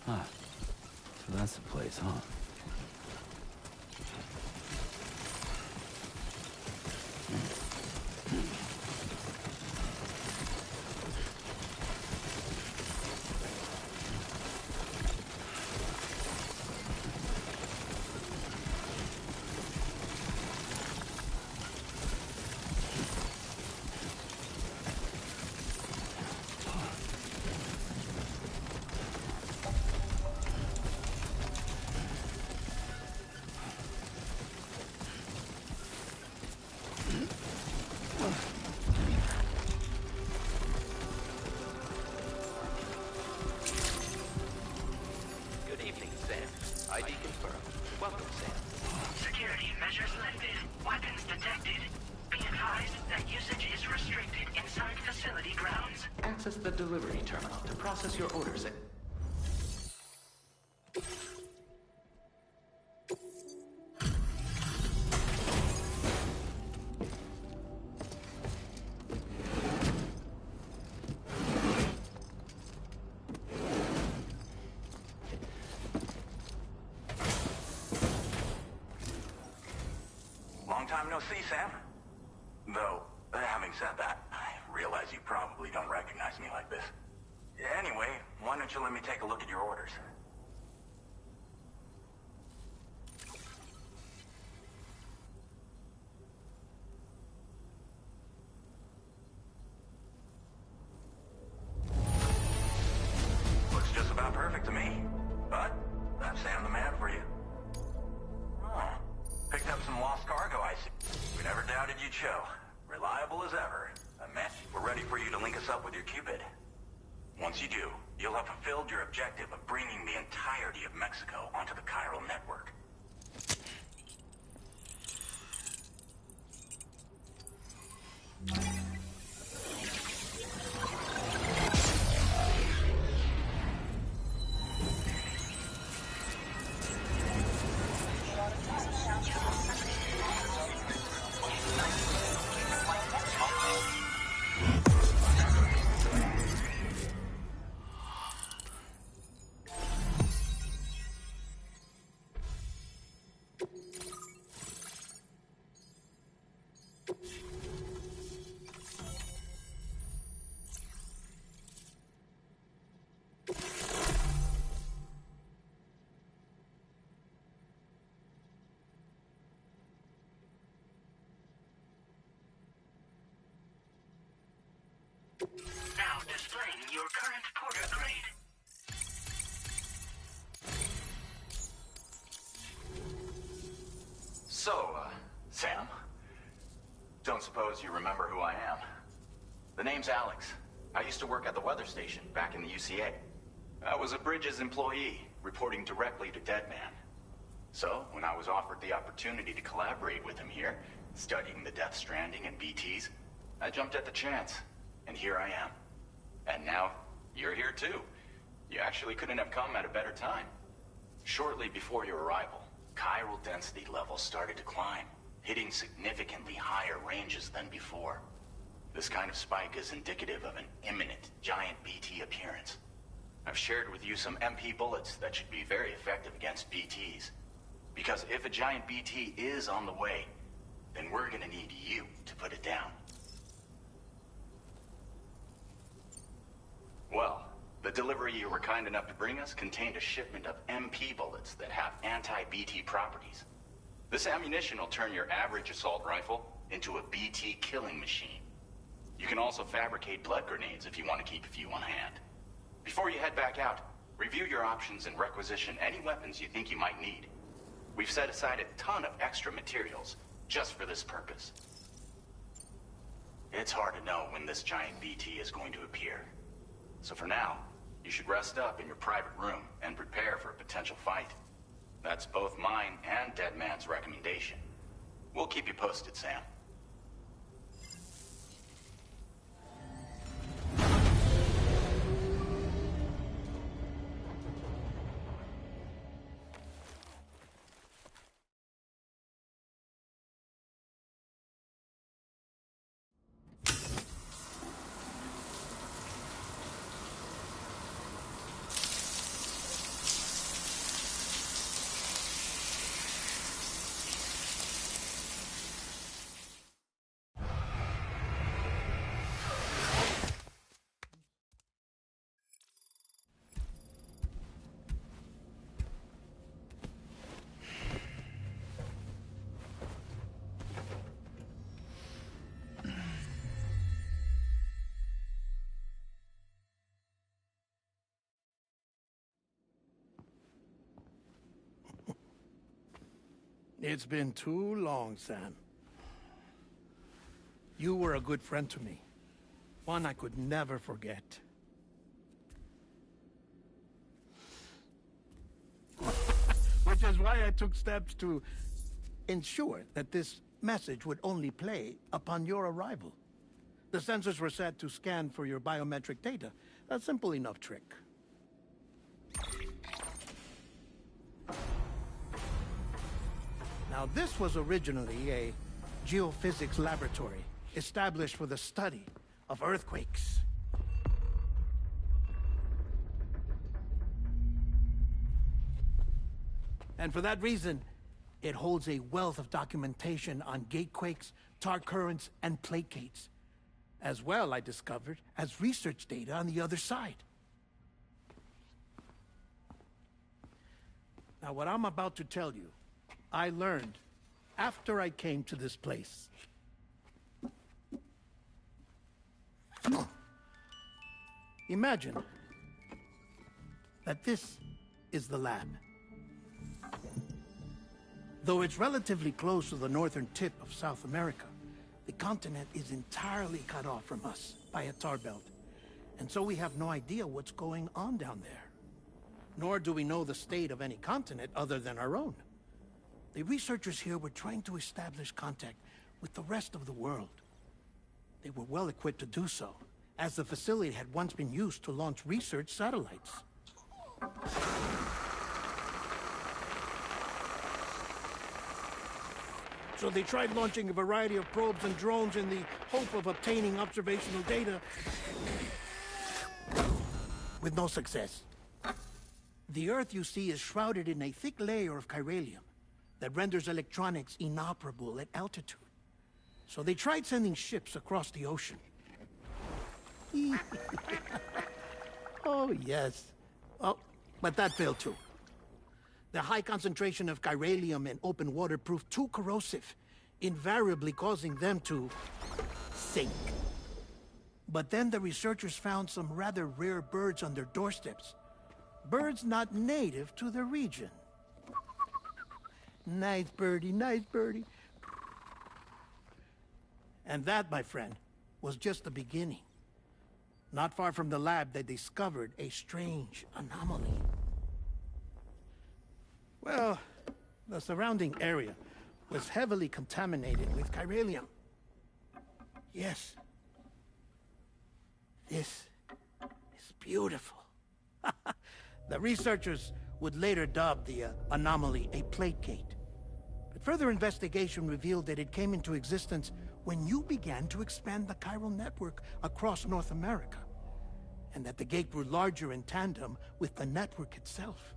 Huh. So that's the place, huh? Good evening, Sam. ID confirmed. Welcome, Sam. Security measures lifted. Weapons detected. Be advised that usage is restricted inside facility grounds. Access the delivery terminal to process your orders. Long time no see, Sam. Though, having said that, I realize you probably don't recognize me like this. Anyway, why don't you let me take a look at your orders? Looks just about perfect to me. But, that's Sam the man for you. Oh, picked up some lost cargo, I see. We never doubted you'd show. Reliable as ever. Man, we're ready for you to link us up with your Cupid. Once you do, you'll have fulfilled your objective of bringing the entirety of Mexico onto the chiral network. Now displaying your current porter grade. So, Sam, don't suppose you remember who I am? The name's Alex. I used to work at the weather station back in the UCA. I was a Bridges employee, reporting directly to Deadman. So, when I was offered the opportunity to collaborate with him here, studying the Death Stranding and BTs, I jumped at the chance, and here I am. And now, you're here too. You actually couldn't have come at a better time. Shortly before your arrival, chiral density levels started to climb, hitting significantly higher ranges than before. This kind of spike is indicative of an imminent giant BT appearance. I've shared with you some MP bullets that should be very effective against BTs. Because if a giant BT is on the way, then we're gonna need you to put it down. Well, the delivery you were kind enough to bring us contained a shipment of MP bullets that have anti-BT properties. This ammunition will turn your average assault rifle into a BT killing machine. You can also fabricate blood grenades if you want to keep a few on hand. Before you head back out, review your options and requisition any weapons you think you might need. We've set aside a ton of extra materials just for this purpose. It's hard to know when this giant BT is going to appear. So for now, you should rest up in your private room and prepare for a potential fight. That's both mine and Deadman's recommendation. We'll keep you posted, Sam. It's been too long, Sam. You were a good friend to me. One I could never forget. Which is why I took steps to ensure that this message would only play upon your arrival. The sensors were set to scan for your biometric data. A simple enough trick. Now, this was originally a geophysics laboratory established for the study of earthquakes. And for that reason, it holds a wealth of documentation on gatequakes, tar currents, and placates. As well, I discovered, as research data on the other side. Now, what I'm about to tell you, I learned after I came to this place. Imagine that this is the lab. Though it's relatively close to the northern tip of South America, the continent is entirely cut off from us by a tar belt. And so we have no idea what's going on down there. Nor do we know the state of any continent other than our own. The researchers here were trying to establish contact with the rest of the world. They were well equipped to do so, as the facility had once been used to launch research satellites. So they tried launching a variety of probes and drones in the hope of obtaining observational data, with no success. The Earth, you see, is shrouded in a thick layer of chiralium that renders electronics inoperable at altitude. So they tried sending ships across the ocean. Oh, yes. Oh, but that failed too. The high concentration of chiralium in open water proved too corrosive, invariably causing them to sink. But then the researchers found some rather rare birds on their doorsteps. Birds not native to the region. Nice birdie, nice birdie. And that, my friend, was just the beginning. Not far from the lab, they discovered a strange anomaly. Well, the surrounding area was heavily contaminated with chiralium. Yes. This is beautiful. The researchers would later dub the anomaly a placate. But further investigation revealed that it came into existence when you began to expand the chiral network across North America, and that the gate grew larger in tandem with the network itself.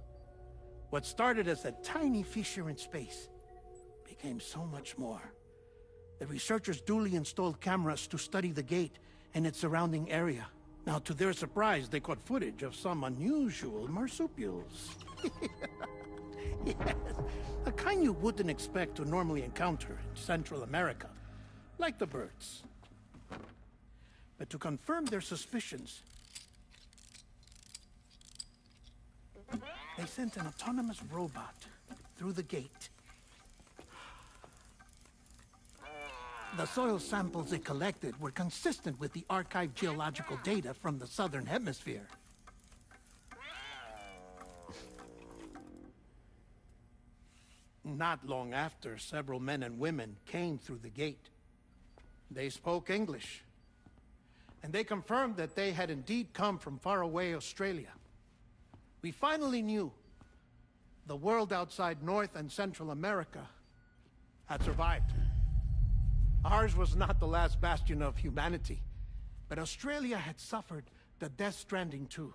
What started as a tiny fissure in space became so much more. The researchers duly installed cameras to study the gate and its surrounding area. Now, to their surprise, they caught footage of some unusual marsupials. Yes, a kind you wouldn't expect to normally encounter in Central America, like the birds. But to confirm their suspicions, they sent an autonomous robot through the gate. The soil samples it collected were consistent with the archived geological data from the southern hemisphere. Not long after, several men and women came through the gate. They spoke English, and they confirmed that they had indeed come from faraway Australia. We finally knew the world outside North and Central America had survived. Ours was not the last bastion of humanity, but Australia had suffered the death stranding too.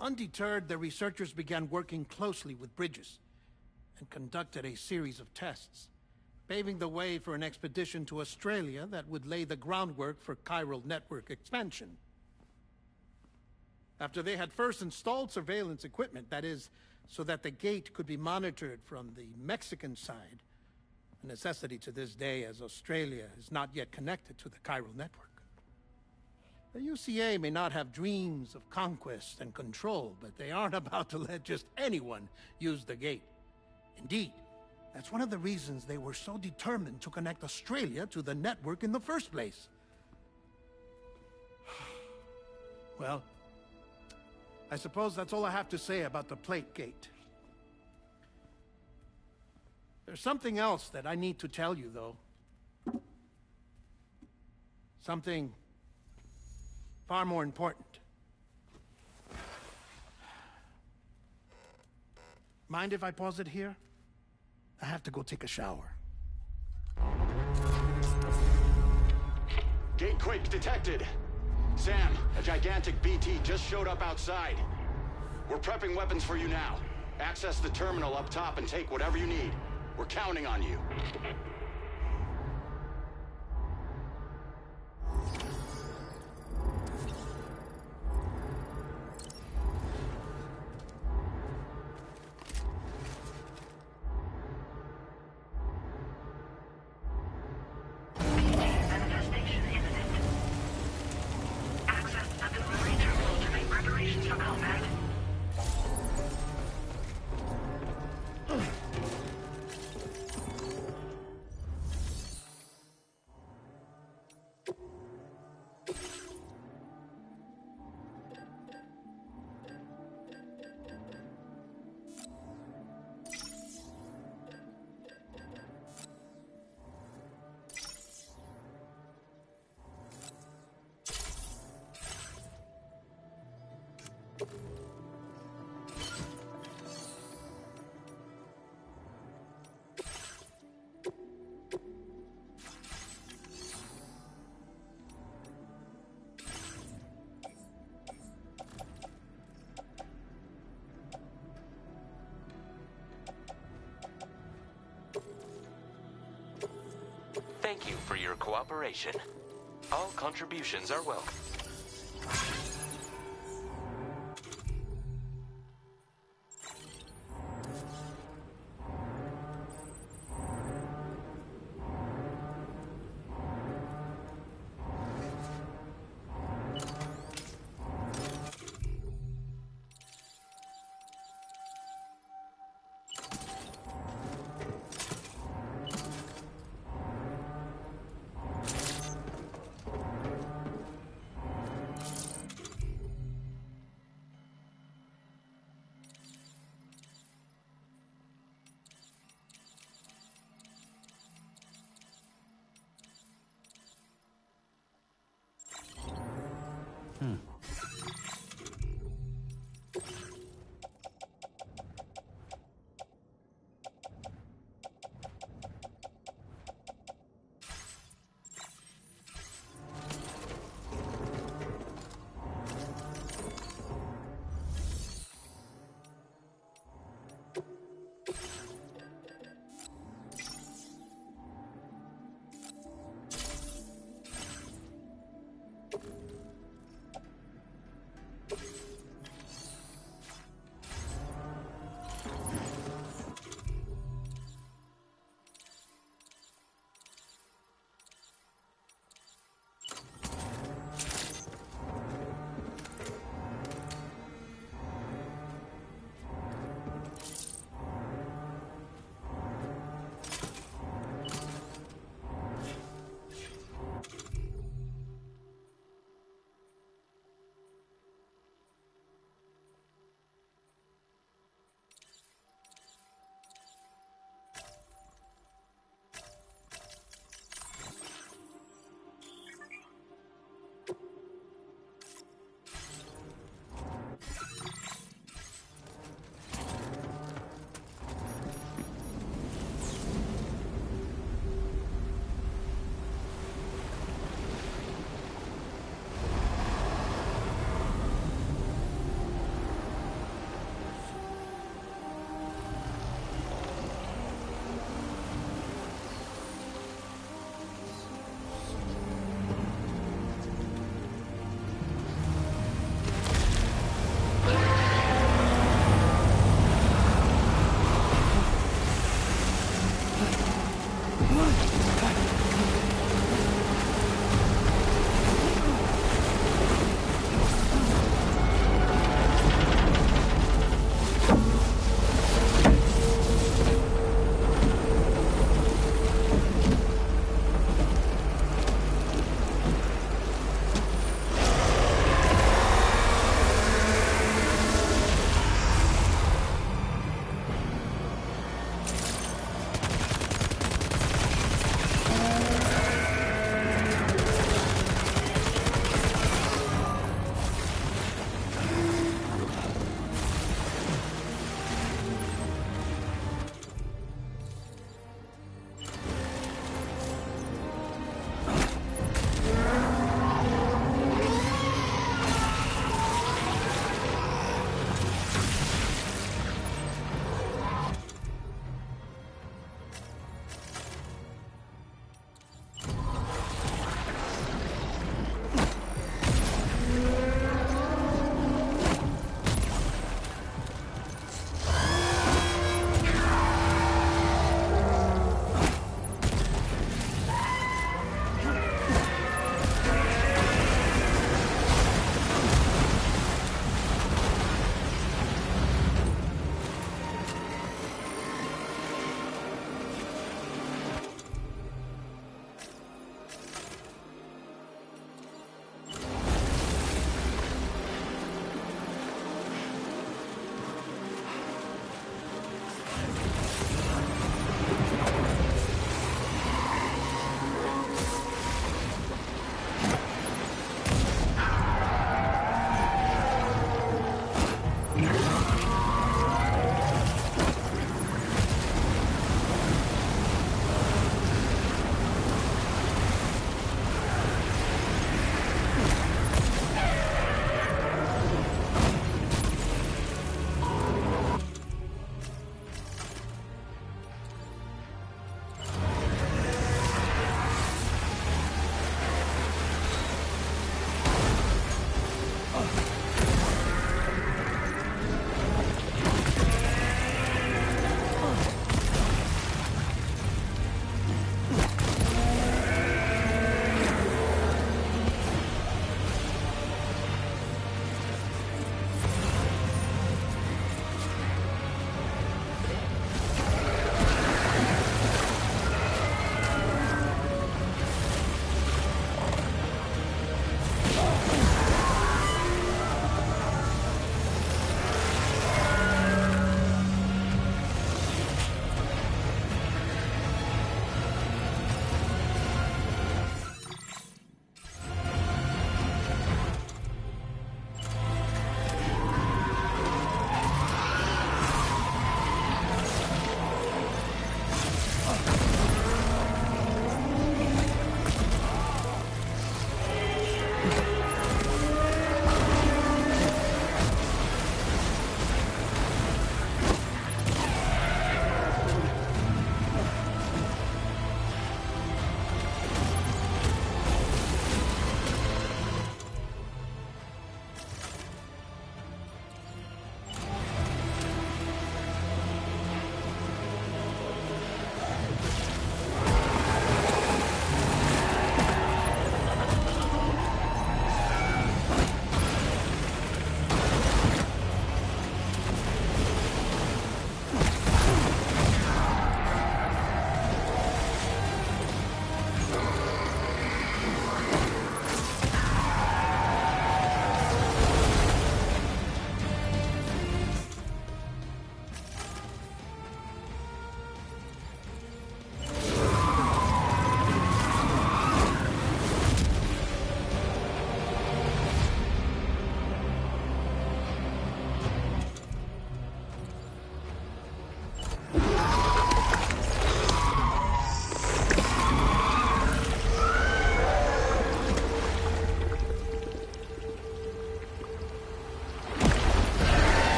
Undeterred, the researchers began working closely with Bridges and conducted a series of tests, paving the way for an expedition to Australia that would lay the groundwork for chiral network expansion. After they had first installed surveillance equipment, that is, so that the gate could be monitored from the Mexican side, a necessity to this day as Australia is not yet connected to the chiral network. The UCA may not have dreams of conquest and control, but they aren't about to let just anyone use the gate. Indeed, that's one of the reasons they were so determined to connect Australia to the network in the first place. Well, I suppose that's all I have to say about the Plate Gate. There's something else that I need to tell you, though. Something far more important. Mind if I pause it here? I have to go take a shower. Gate quake detected. Sam, a gigantic BT just showed up outside. We're prepping weapons for you now. Access the terminal up top and take whatever you need. We're counting on you. Manifestation imminent. Access the delivery terminal to make preparations for combat. Thank you for your cooperation. All contributions are welcome.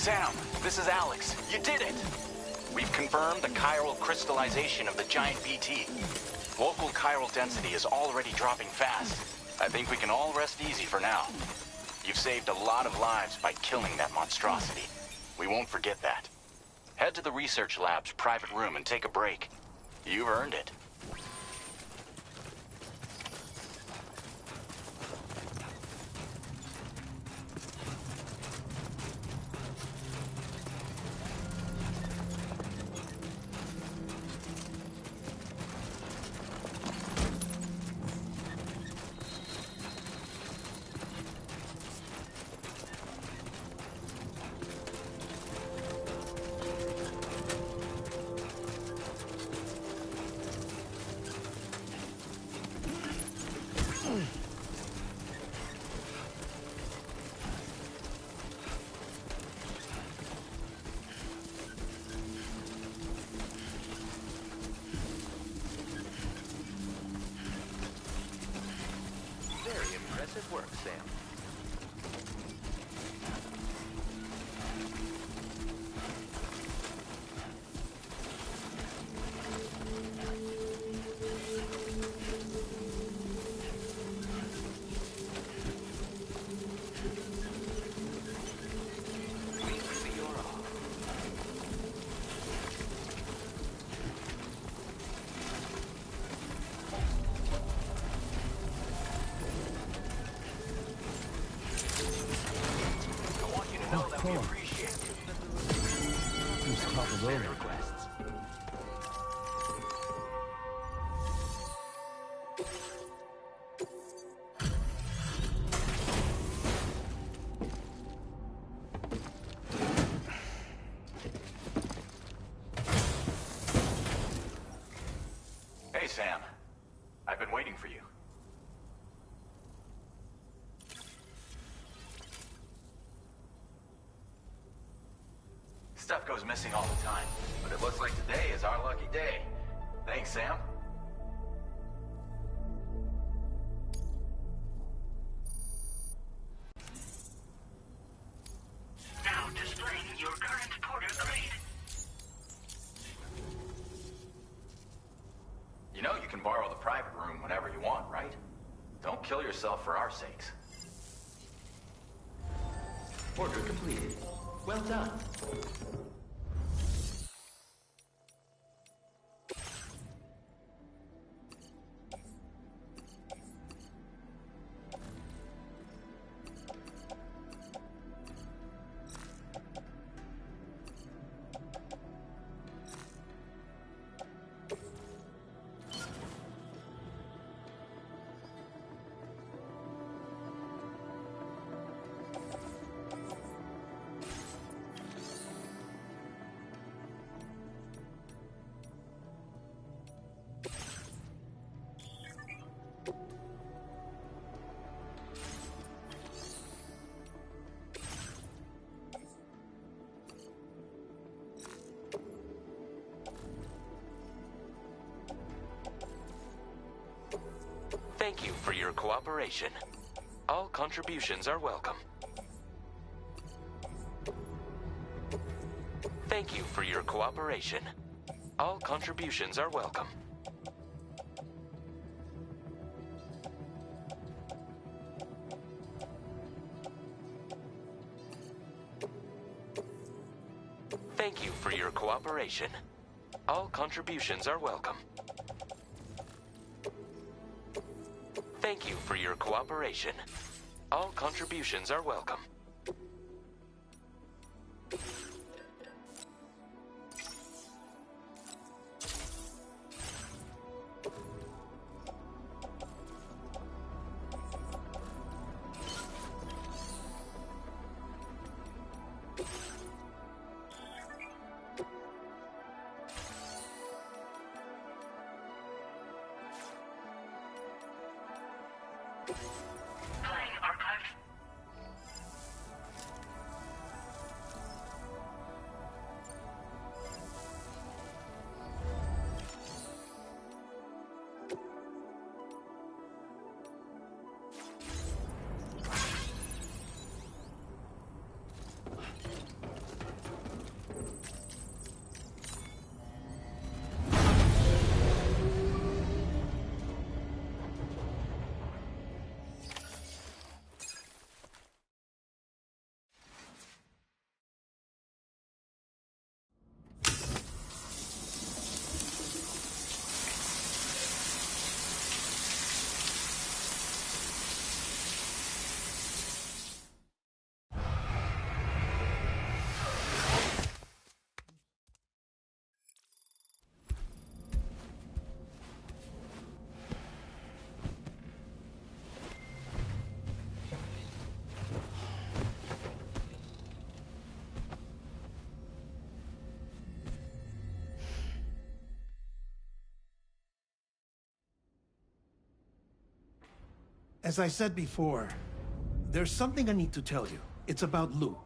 Sam, this is Alex. You did it! We've confirmed the chiral crystallization of the giant BT. Local chiral density is already dropping fast. I think we can all rest easy for now. You've saved a lot of lives by killing that monstrosity. We won't forget that. Head to the research lab's private room and take a break. You've earned it. Very impressive work, Sam. Hey, Sam. I've been waiting for you. Stuff goes missing all the time, but it looks like today is our lucky day. Thanks, Sam. Now displaying your current porter grade. You know you can borrow the private room whenever you want, right? Don't kill yourself for our sakes. Order completed. Well done. Thank you for your cooperation. All contributions are welcome. Thank you for your cooperation. All contributions are welcome. Thank you for your cooperation. All contributions are welcome. Thank you for your cooperation. All contributions are welcome. Playing archived. As I said before, there's something I need to tell you. It's about Lou.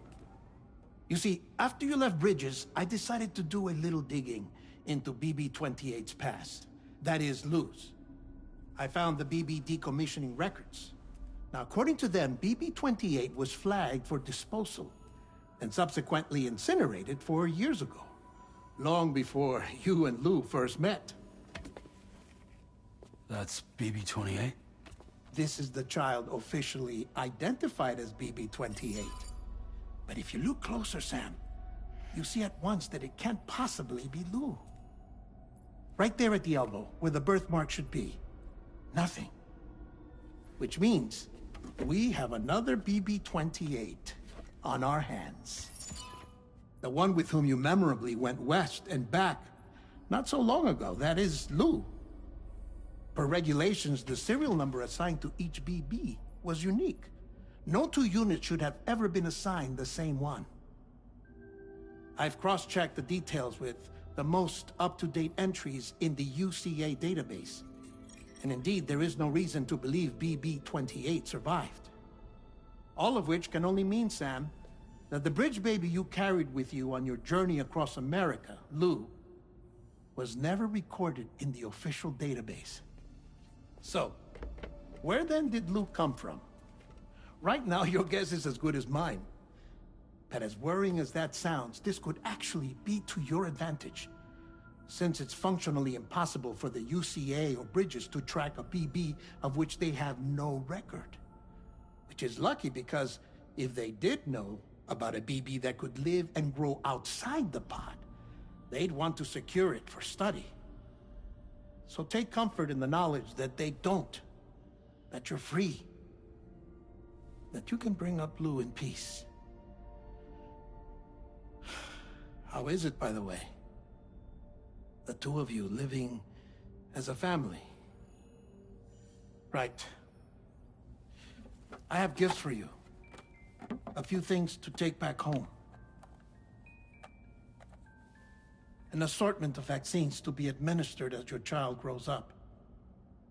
You see, after you left Bridges, I decided to do a little digging into BB-28's past. That is, Lou's. I found the BB decommissioning records. Now, according to them, BB-28 was flagged for disposal and subsequently incinerated 4 years ago, long before you and Lou first met. That's BB-28? This is the child officially identified as BB-28. But if you look closer, Sam, you see at once that it can't possibly be Lou. Right there at the elbow, where the birthmark should be. Nothing. Which means we have another BB-28 on our hands. The one with whom you memorably went west and back not so long ago. That is Lou. Per regulations, the serial number assigned to each BB was unique. No two units should have ever been assigned the same one. I've cross-checked the details with the most up-to-date entries in the UCA database. And indeed, there is no reason to believe BB-28 survived. All of which can only mean, Sam, that the bridge baby you carried with you on your journey across America, Lou, was never recorded in the official database. So, where then did Lou come from? Right now, your guess is as good as mine. But as worrying as that sounds, this could actually be to your advantage, since it's functionally impossible for the UCA or Bridges to track a BB of which they have no record. Which is lucky, because if they did know about a BB that could live and grow outside the pod, they'd want to secure it for study. So take comfort in the knowledge that they don't, that you're free, that you can bring up Lou in peace. How is it, by the way? The two of you living as a family. Right. I have gifts for you. A few things to take back home. An assortment of vaccines to be administered as your child grows up.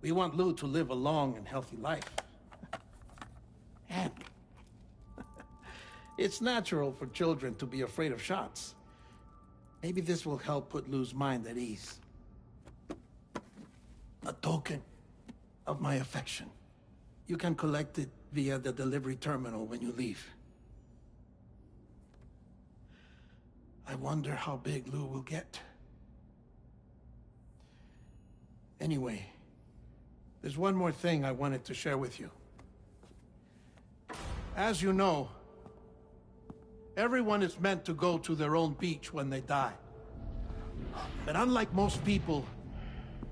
We want Lou to live a long and healthy life. And it's natural for children to be afraid of shots. Maybe this will help put Lou's mind at ease. A token of my affection. You can collect it via the delivery terminal when you leave. I wonder how big Lou will get. Anyway, there's one more thing I wanted to share with you. As you know, everyone is meant to go to their own beach when they die. But unlike most people,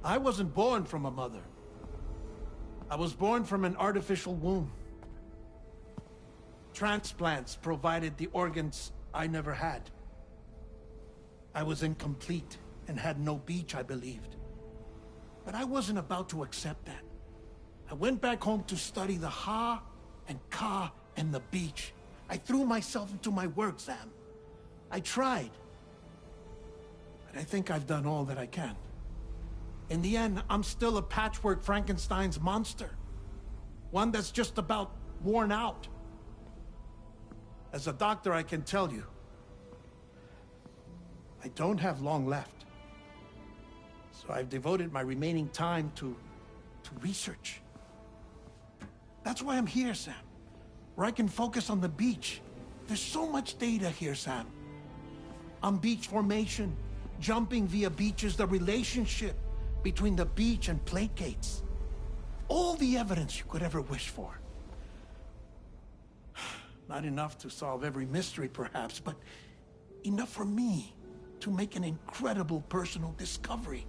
I wasn't born from a mother. I was born from an artificial womb. Transplants provided the organs I never had. I was incomplete and had no beach, I believed. But I wasn't about to accept that. I went back home to study the Ha and Ka and the beach. I threw myself into my work, Sam. I tried. But I think I've done all that I can. In the end, I'm still a patchwork Frankenstein's monster. One that's just about worn out. As a doctor, I can tell you, I don't have long left. So I've devoted my remaining time to research. That's why I'm here, Sam. Where I can focus on the beach. There's so much data here, Sam. On beach formation, jumping via beaches, the relationship between the beach and plate gates. All the evidence you could ever wish for. Not enough to solve every mystery, perhaps, but enough for me to make an incredible personal discovery.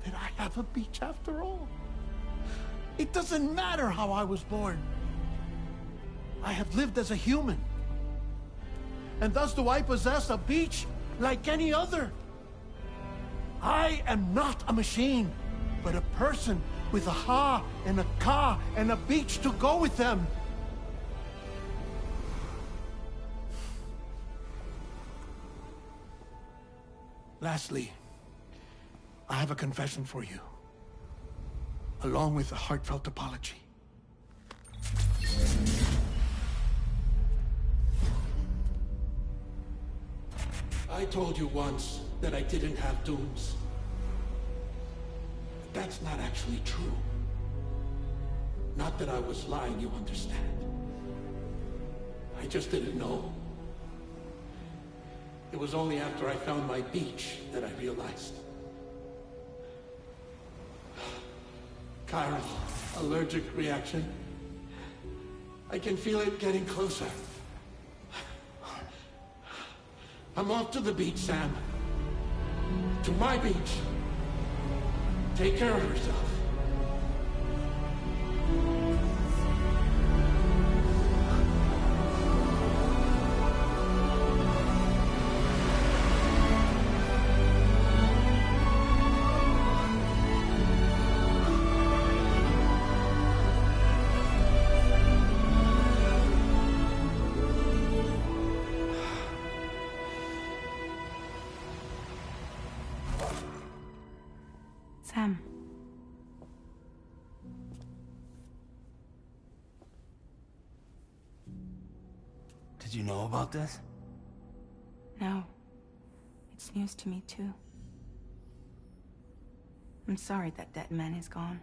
That I have a beach after all. It doesn't matter how I was born. I have lived as a human. And thus do I possess a beach like any other. I am not a machine, but a person with a Ha and a Ka and a beach to go with them. Lastly, I have a confession for you, along with a heartfelt apology. I told you once that I didn't have dooms. But that's not actually true. Not that I was lying, you understand. I just didn't know. It was only after I found my beach that I realized. Chiron, allergic reaction. I can feel it getting closer. I'm off to the beach, Sam. To my beach. Take care of yourself. Sam. Did you know about this? No. It's news to me, too. I'm sorry that that man is gone.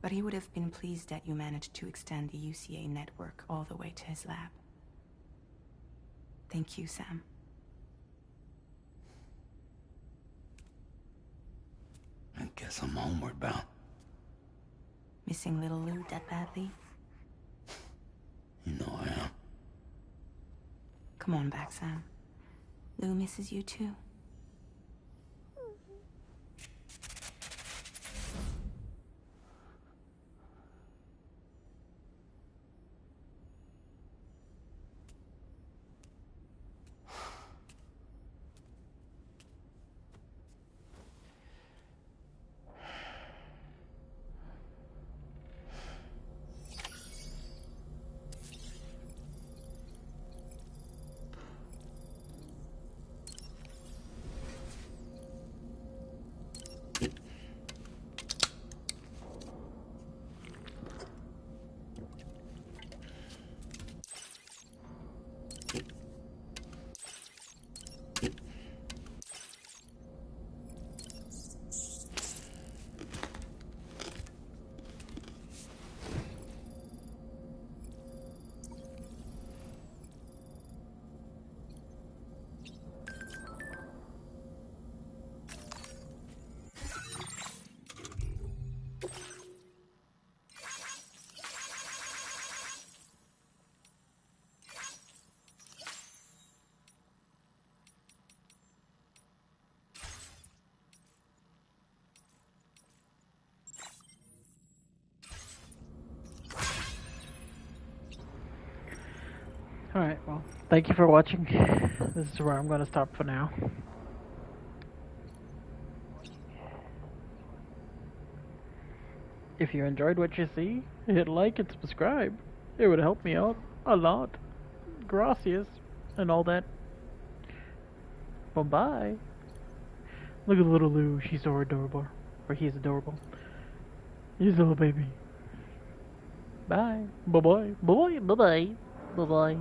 But he would have been pleased that you managed to extend the UCA network all the way to his lab. Thank you, Sam. I guess I'm homeward bound. Missing little Lou that badly? You know I am. Come on back, Sam. Lou misses you too. Alright, well, thank you for watching. This is where I'm going to stop for now. If you enjoyed what you see, hit like and subscribe. It would help me out a lot. Gracias and all that. Bye-bye. Look at little Lou. She's so adorable. Or he's adorable. He's a little baby. Bye. Bye-bye. Bye-bye. Bye-bye. Bye-bye.